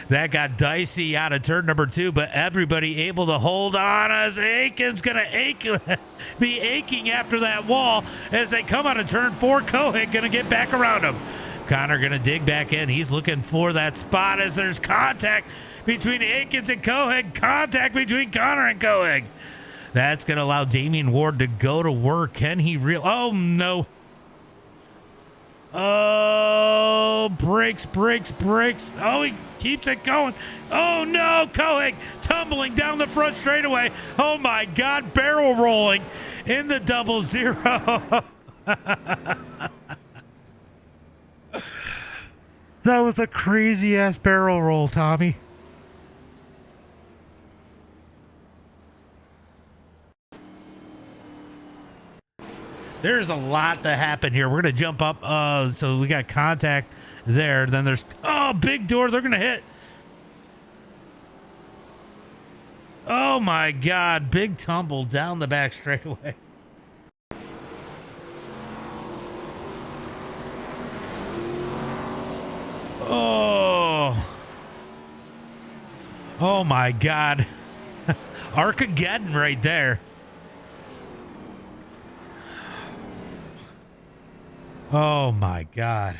That got dicey out of turn number 2, but everybody able to hold on as Aiken's going to be aching after that wall as they come out of turn 4. Cohen going to get back around him. Connor going to dig back in. He's looking for that spot as there's contact between Aikens and Cohig. Contact between Connor and Cohig. That's going to allow Damian Ward to go to work. Can he Oh, no. Oh, brakes. Oh, he keeps it going. Oh, no. Cohig tumbling down the front straightaway. Oh, my God. Barrel rolling in the 0-0. That was a crazy ass barrel roll, Tommy. There's a lot that happened here. We're going to jump up. So we got contact there. Then there's, big door. They're going to hit. Oh my God. Big tumble down the back straightaway. Oh my God. ARCAgeddon right there. Oh my God.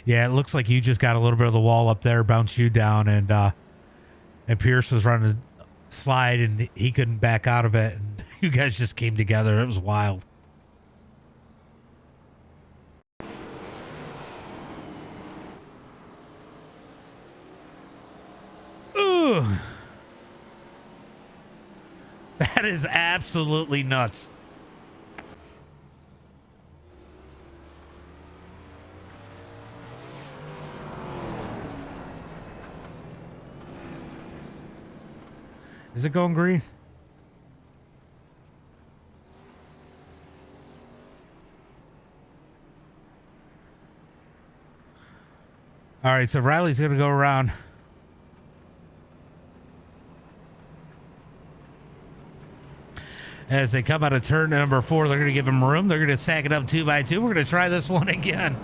Yeah, it looks like you just got a little bit of the wall up there, bounced you down, and Pierce was running a slide and he couldn't back out of it, and you guys just came together. It was wild. Ooh. That is absolutely nuts. Is it going green? All right, so Riley's going to go around. As they come out of turn number 4, they're going to give him room. They're going to stack it up 2 by 2. We're going to try this one again.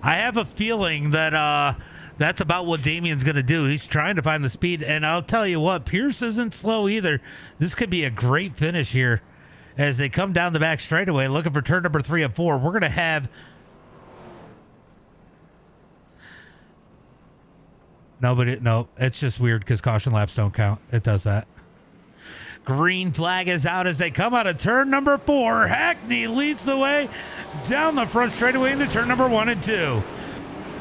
I have a feeling that that's about what Damian's going to do. He's trying to find the speed, and I'll tell you what, Pierce isn't slow either. This could be a great finish here as they come down the back straightaway looking for turn number 3 and 4. We're going to have... No, it's just weird because caution laps don't count. It does that. Green flag is out as they come out of turn number 4. Hackney leads the way down the front straightaway into turn number 1 and 2.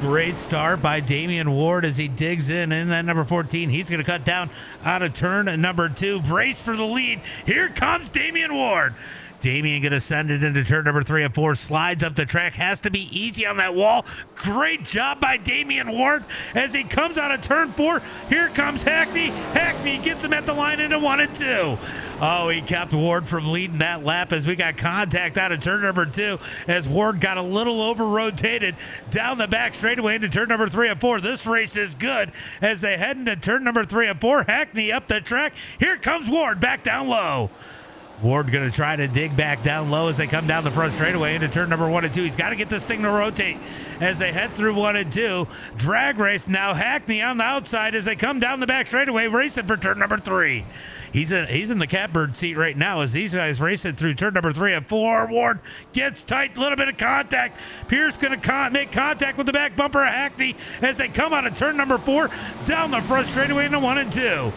Great start by Damian Ward as he digs in that number 14. He's going to cut down out of turn number 2. Brace for the lead. Here comes Damian Ward. Damian going to send it into turn number 3 and 4. Slides up the track. Has to be easy on that wall. Great job by Damian Ward as he comes out of turn 4. Here comes Hackney. Hackney gets him at the line into 1 and 2. Oh, he kept Ward from leading that lap as we got contact out of turn number 2 as Ward got a little over-rotated down the back straightaway into turn number 3 and 4. This race is good as they head into turn number 3 and 4. Hackney up the track. Here comes Ward back down low. Ward going to try to dig back down low as they come down the front straightaway into turn number 1 and 2. He's got to get this thing to rotate as they head through 1 and 2. Drag race now. Hackney on the outside as they come down the back straightaway, racing for turn number 3. He's in the catbird seat right now as these guys racing through turn number 3 and 4. Ward gets tight, a little bit of contact. Pierce going to make contact with the back bumper of Hackney as they come out of turn number 4 down the front straightaway into 1 and 2.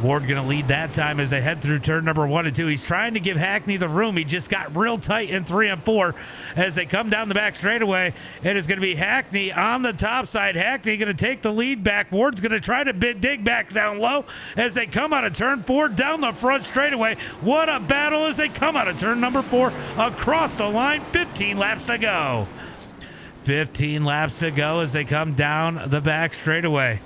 Ward going to lead that time as they head through turn number 1 and 2. He's trying to give Hackney the room. He just got real tight in 3 and 4 as they come down the back straightaway. It is going to be Hackney on the top side. Hackney going to take the lead back. Ward's going to try to dig back down low as they come out of turn 4 down the front straightaway. What a battle as they come out of turn number 4 across the line. 15 laps to go. 15 laps to go as they come down the back straightaway.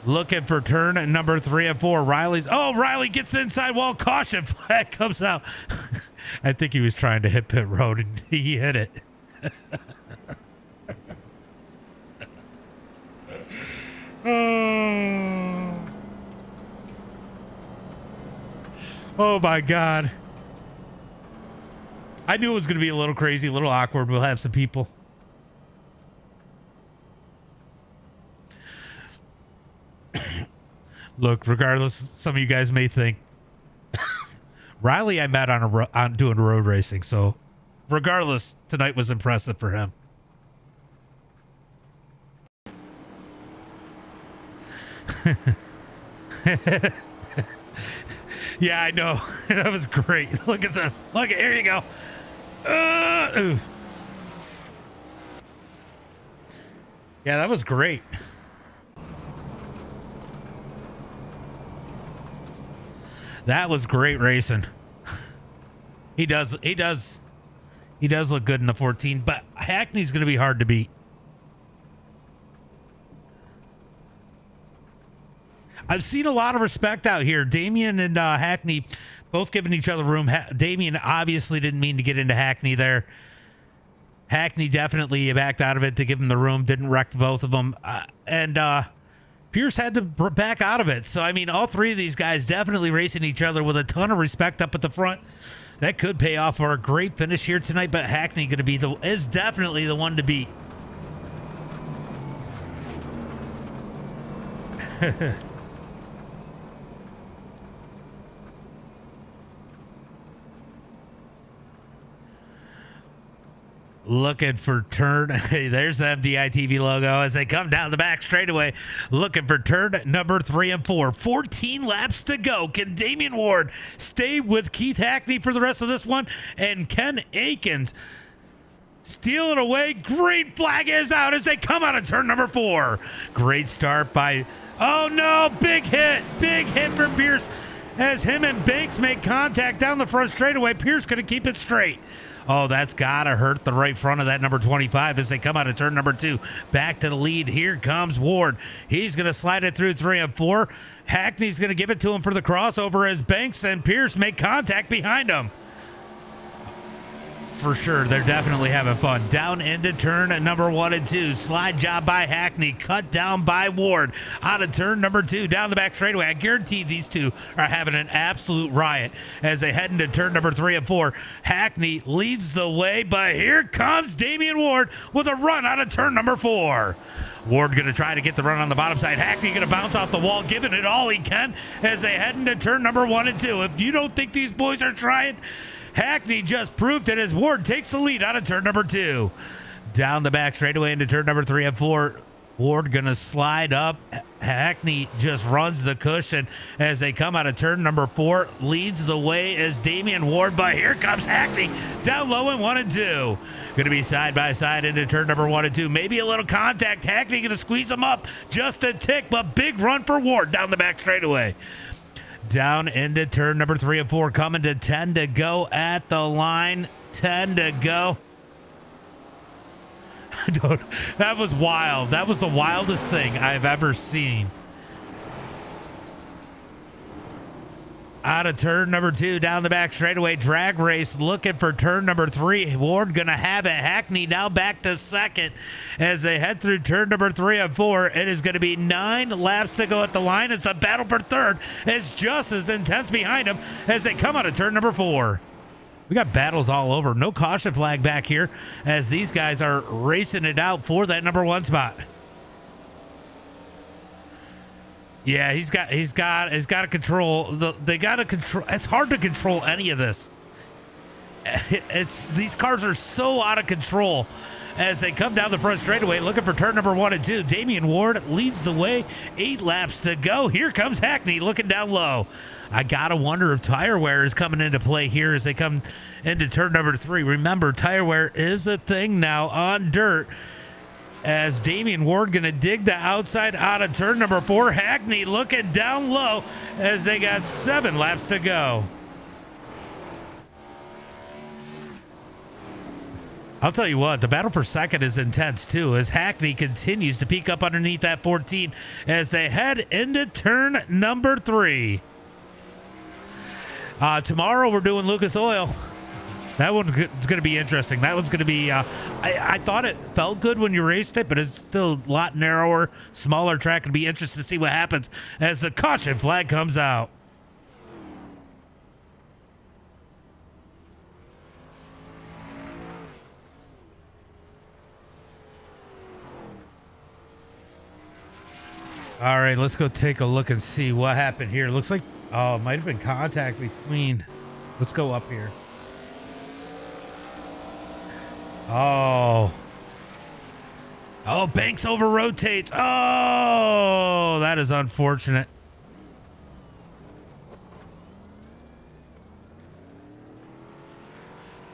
Looking for turn number 3 and 4. Riley gets the inside wall. Caution flag comes out. I think he was trying to hit pit road and he hit it. Oh my God. I knew it was going to be a little crazy, a little awkward. We'll have some people. Look, regardless, some of you guys may think Riley I met on doing road racing, so regardless, tonight was impressive for him. Yeah, I know. That was great. Look at this. Look at here you go. Yeah, that was great. That was great racing. He does look good in the 14, but Hackney's going to be hard to beat. I've seen a lot of respect out here. Damien and Hackney both giving each other room. Damien obviously didn't mean to get into Hackney there. Hackney definitely backed out of it to give him the room, didn't wreck both of them. And Pierce had to back out of it. So, I mean, all three of these guys definitely racing each other with a ton of respect up at the front. That could pay off for a great finish here tonight, but Hackney going to be is definitely the one to beat. Looking for turn. Hey, there's the MDiTV logo as they come down the back straightaway. Looking for turn number 3 and 4. 14 laps to go. Can Damian Ward stay with Keith Hackney for the rest of this one? And Ken Akins steal it away. Green flag is out as they come out of turn number 4. Great start by... Oh, no. Big hit. Big hit for Pierce as him and Banks make contact down the front straightaway. Pierce going to keep it straight. Oh, that's got to hurt the right front of that number 25 as they come out of turn number 2. Back to the lead. Here comes Ward. He's going to slide it through 3 and 4. Hackney's going to give it to him for the crossover as Banks and Pierce make contact behind him. For sure, they're definitely having fun. Down into turn number 1 and 2. Slide job by Hackney. Cut down by Ward. Out of turn number 2. Down the back straightaway. I guarantee these two are having an absolute riot as they head into turn number 3 and 4. Hackney leads the way, but here comes Damian Ward with a run out of turn number 4. Ward going to try to get the run on the bottom side. Hackney going to bounce off the wall, giving it all he can as they head into turn number 1 and 2. If you don't think these boys are trying... Hackney just proved it as Ward takes the lead out of turn number 2. Down the back straightaway into turn number 3 and 4. Ward going to slide up. Hackney just runs the cushion as they come out of turn number 4. Leads the way as Damian Ward, but here comes Hackney down low in 1 and 2. Going to be side by side into turn number 1 and 2. Maybe a little contact. Hackney going to squeeze him up just a tick, but big run for Ward down the back straightaway. Down into turn number 3 and 4, coming to 10 to go at the line. 10 to go. That was wild. That was the wildest thing I've ever seen. Out of turn number 2, down the back straightaway, drag race, looking for turn number 3. Ward gonna have it. Hackney now back to second as they head through turn number 3 and 4. It is going to be 9 laps to go at the line as the battle for third is just as intense behind them as they come out of turn number 4. We got battles all over. No caution flag back here as these guys are racing it out for that number 1 spot. Yeah, he's got to control. They got to control. It's hard to control any of this. These cars are so out of control as they come down the front straightaway looking for turn number 1 and 2. Damian Ward leads the way. 8 laps to go. Here comes Hackney looking down low. I gotta wonder if tire wear is coming into play here as they come into turn number 3. Remember, tire wear is a thing now on dirt. As Damian Ward gonna dig the outside out of turn number 4. Hackney looking down low as they got 7 laps to go. I'll tell you what, the battle for second is intense too, as Hackney continues to peek up underneath that 14 as they head into turn number 3. Tomorrow we're doing Lucas Oil. That one's going to be interesting. That one's going to be, I thought it felt good when you raced it, but it's still a lot narrower, smaller track. It'll be interesting to see what happens as the caution flag comes out. All right, let's go take a look and see what happened here. Looks like, oh, it might have been contact between. Let's go up here. Oh. Oh, Banks over rotates. Oh, that is unfortunate.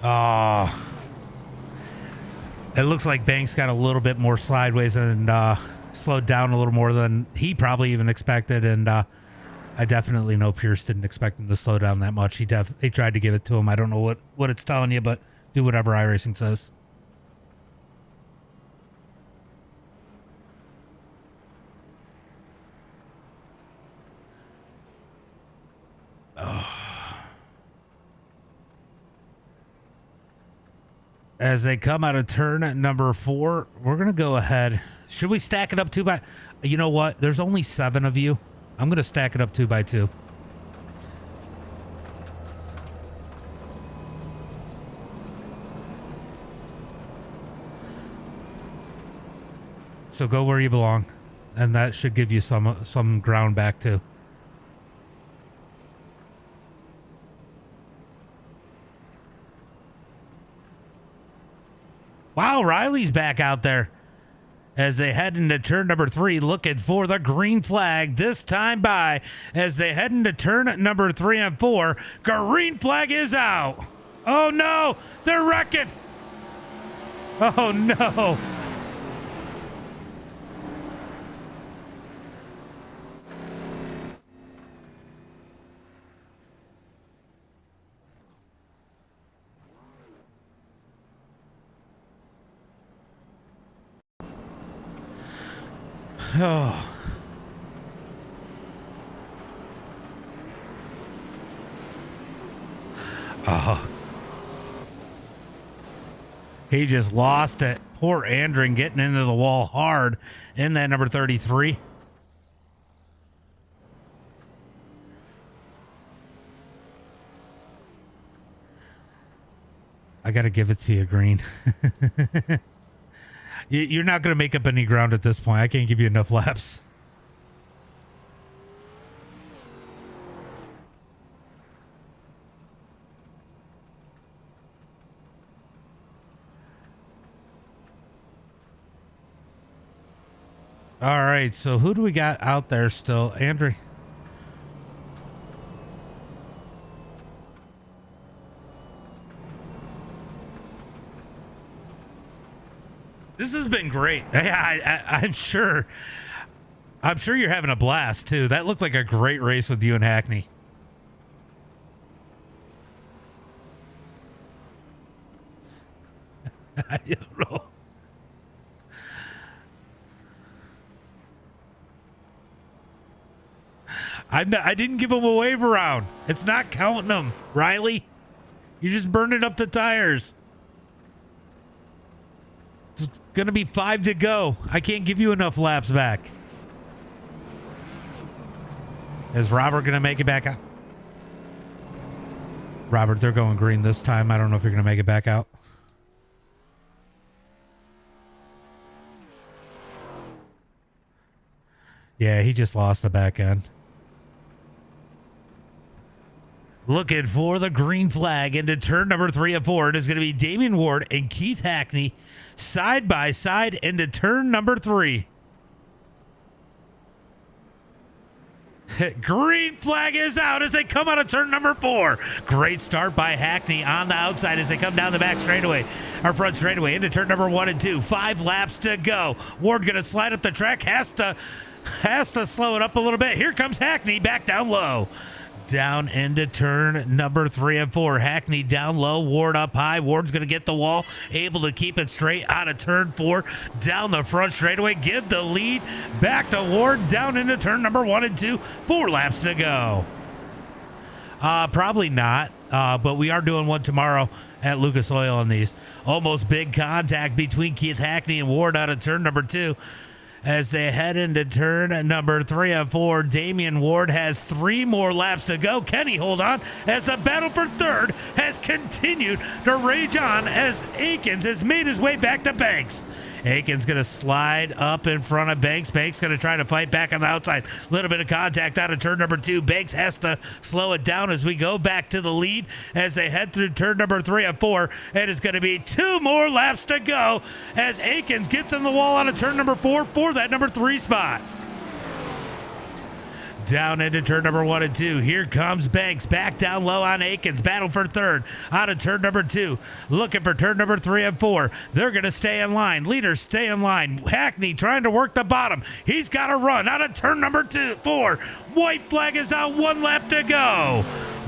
Oh. It looks like Banks got a little bit more sideways and slowed down a little more than he probably even expected, and I definitely know Pierce didn't expect him to slow down that much. He tried to give it to him. I don't know what it's telling you, but do whatever iRacing says. As they come out of turn number 4, we're going to go ahead. Should we stack it up 2 by... You know what? There's only 7 of you. I'm going to stack it up 2 by 2. So go where you belong. And that should give you some ground back too. Wow, Riley's back out there as they head into turn number 3, looking for the green flag this time by as they head into turn number 3 and 4. Green flag is out. Oh no, they're wrecking. Oh no. Oh. Oh. He just lost it. Poor Andrin getting into the wall hard in that number 33. I got to give it to you, Green. You're not going to make up any ground at this point. I can't give you enough laps. All right, so who do we got out there still? Andrew. This has been great. I'm sure. I'm sure you're having a blast too. That looked like a great race with you and Hackney. I don't know. I didn't give him a wave around. It's not counting them, Riley. You're just burning up the tires. It's gonna be 5 to go. I can't give you enough laps back. Is Robert gonna make it back out? Robert, they're going green this time. I don't know if you're gonna make it back out. Yeah, he just lost the back end. Looking for the green flag into turn number 3 and 4. It is going to be Damian Ward and Keith Hackney side by side into turn number 3. Green flag is out as they come out of turn number 4. Great start by Hackney on the outside as they come down the back straightaway, or front straightaway into turn number 1 and 2. 5 laps to go. Ward going to slide up the track, has to slow it up a little bit. Here comes Hackney back down low. Down into turn number 3 and 4. Hackney down low, Ward up high. Ward's going to get the wall, able to keep it straight out of turn 4. Down the front straightaway, give the lead back to Ward. Down into turn number 1 and 2. 4 laps to go. Probably not, but we are doing one tomorrow at Lucas Oil on these. Almost big contact between Keith Hackney and Ward out of turn number 2. As they head into turn number 3 and 4, Damian Ward has 3 more laps to go. Can he hold on as the battle for third has continued to rage on as Aikens has made his way back to Banks. Aikens going to slide up in front of Banks. Banks going to try to fight back on the outside. A little bit of contact out of turn number 2. Banks has to slow it down as we go back to the lead as they head through turn number 3 and 4. It is going to be 2 more laps to go as Aikens gets in the wall out of turn number 4 for that number 3 spot. Down into turn number 1 and 2. Here comes Banks back down low on Aikens. Battle for third out of turn number 2. Looking for turn number 3 and 4. They're going to stay in line. Leaders stay in line. Hackney trying to work the bottom. He's got to run out of turn number 4. White flag is out. 1 lap to go.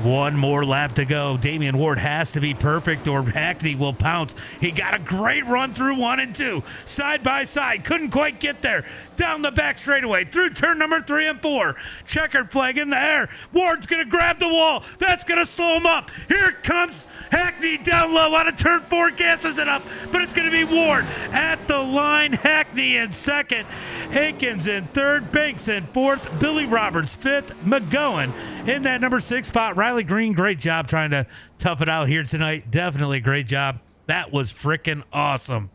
1 more lap to go. Damian Ward has to be perfect or Hackney will pounce. He got a great run through 1 and 2. Side by side. Couldn't quite get there. Down the back straightaway. Through turn number 3 and 4. Checkered flag in the air. Ward's going to grab the wall. That's going to slow him up. Here comes Hackney down low out of turn 4. Gasses it up. But it's going to be Ward at the line. Hackney in second. Aikens in third. Banks in fourth. Billy Roberts fifth. McGowan in that number 6 spot. Riley Green, great job trying to tough it out here tonight. Definitely great job. That was freaking awesome.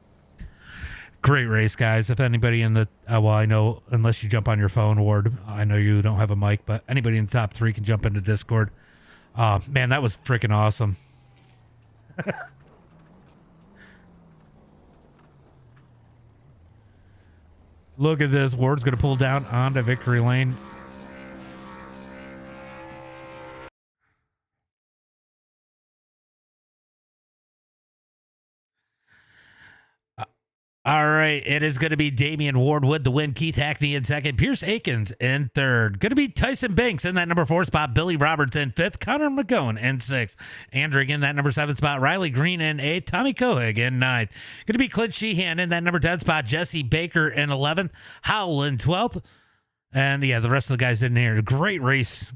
Great race, guys. If anybody in the, well, I know, unless you jump on your phone, Ward, I know you don't have a mic, but anybody in the top 3 can jump into Discord. Man, that was freaking awesome. Look at this. Ward's going to pull down onto victory lane. All right, it is going to be Damian Ward with the win. Keith Hackney in second. Pierce Aikens in third. Going to be Tyson Banks in that number 4 spot. Billy Roberts in 5th. Connor McGowan in 6th. Andrick in that number 7 spot. Riley Green in 8th. Tommy Cohig in 9th. Going to be Clint Sheehan in that number 10 spot. Jesse Baker in 11th. Howell in 12th. And yeah, the rest of the guys in here. Great race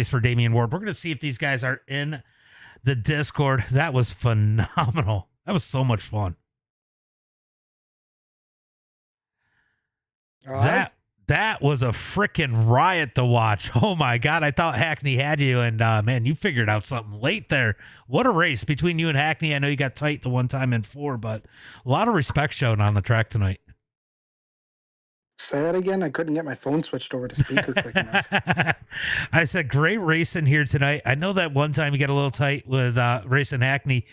for Damian Ward. We're going to see if these guys are in the Discord. That was phenomenal. That was so much fun. That was a freaking riot to watch. Oh my God. I thought Hackney had you and man, you figured out something late there. What a race between you and Hackney. I know you got tight the one time in 4, but a lot of respect shown on the track tonight. Say that again. I couldn't get my phone switched over to speaker quick enough. I said great racing here tonight. I know that one time you got a little tight with racing Hackney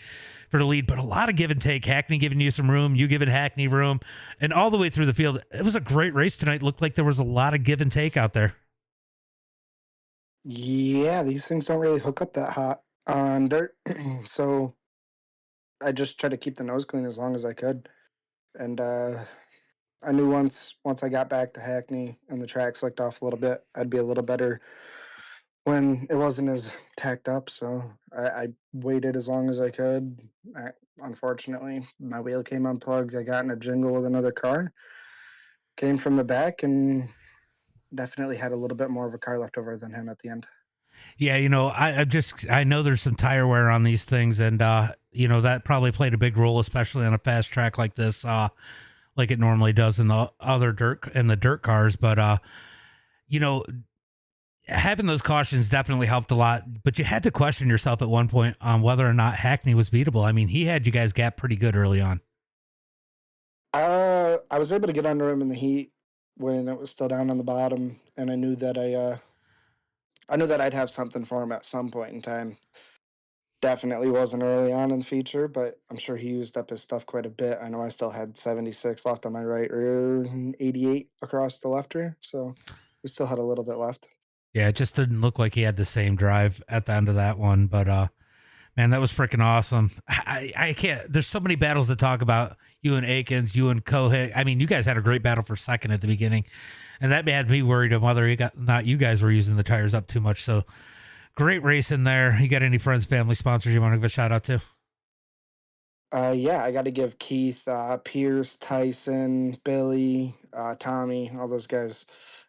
for the lead, but a lot of give and take. Hackney giving you some room, you giving Hackney room, and all the way through the field. It was a great race tonight. Looked like there was a lot of give and take out there. Yeah, these things don't really hook up that hot on dirt. So I just tried to keep the nose clean as long as I could. And I knew once I got back to Hackney and the track slicked off a little bit, I'd be a little better when it wasn't as tacked up. So I waited as long as I could. Unfortunately, my wheel came unplugged. I got in a jingle with another car. Came from the back and definitely had a little bit more of a car left over than him at the end. Yeah, you know, I know there's some tire wear on these things, and you know, that probably played a big role, especially on a fast track like this, like it normally does in the other dirt cars. But you know, having those cautions definitely helped a lot, but you had to question yourself at one point on whether or not Hackney was beatable. I mean, he had you guys gap pretty good early on. I was able to get under him in the heat when it was still down on the bottom, and I knew that I knew that I'd have something for him at some point in time. Definitely wasn't early on in the feature, but I'm sure he used up his stuff quite a bit. I know I still had 76 left on my right rear and 88 across the left rear, so we still had a little bit left. Yeah, it just didn't look like he had the same drive at the end of that one, but man, that was freaking awesome. I can't. There's so many battles to talk about. You and Akins, you and Kohik. I mean, you guys had a great battle for second at the beginning, and that had me worried of whether you guys were using the tires up too much. So great race in there. You got any friends, family, sponsors you want to give a shout out to? Yeah, I got to give Keith, Pierce, Tyson, Billy, Tommy, all those guys.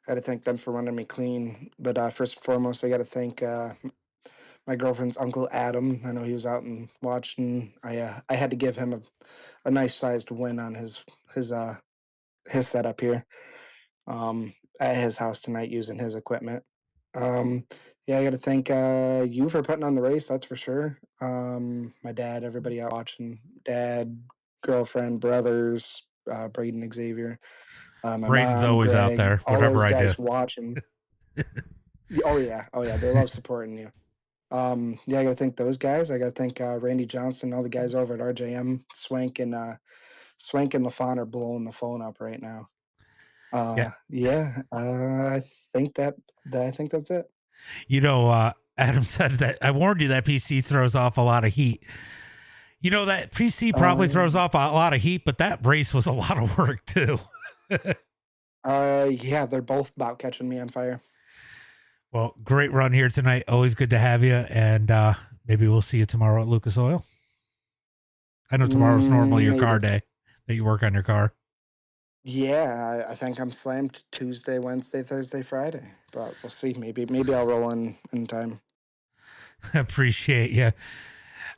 I got to thank them for running me clean. But first and foremost, I got to thank my girlfriend's uncle Adam. I know he was out and watching. I had to give him a nice sized win on his setup here at his house tonight using his equipment. Yeah, I got to thank you for putting on the race. That's for sure. My dad, everybody out watching, dad, girlfriend, brothers, Braden, Xavier, my Braden's mom, always out Greg, there, all whatever those I do. guys watching. Oh yeah, they love supporting you. Yeah, I got to thank those guys. I got to thank Randy Johnson, all the guys over at RJM. Swank and LaFon are blowing the phone up right now. Yeah. Yeah, I think that's it. Adam said that I warned you that PC throws off a lot of heat. That PC probably throws off a lot of heat, but that race was a lot of work too. Yeah, they're both about catching me on fire. Well, great run here tonight. Always good to have you. And maybe we'll see you tomorrow at Lucas Oil. I know tomorrow's normally your car day that you work on your car. Yeah, I think I'm slammed Tuesday, Wednesday, Thursday, Friday. But we'll see. Maybe I'll roll in time. Appreciate you.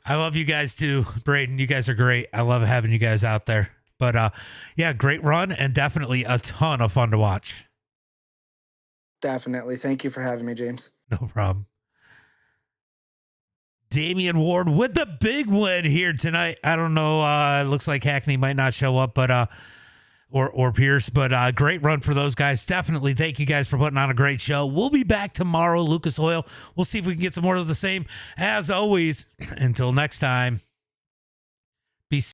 I love you guys too, Braden. You guys are great. I love having you guys out there. But yeah, great run and definitely a ton of fun to watch. Definitely. Thank you for having me, James. No problem. Damian Ward with the big win here tonight. I don't know. It looks like Hackney might not show up, but or Pierce, but great run for those guys. Definitely. Thank you guys for putting on a great show. We'll be back tomorrow, Lucas Oil. We'll see if we can get some more of the same. As always, until next time.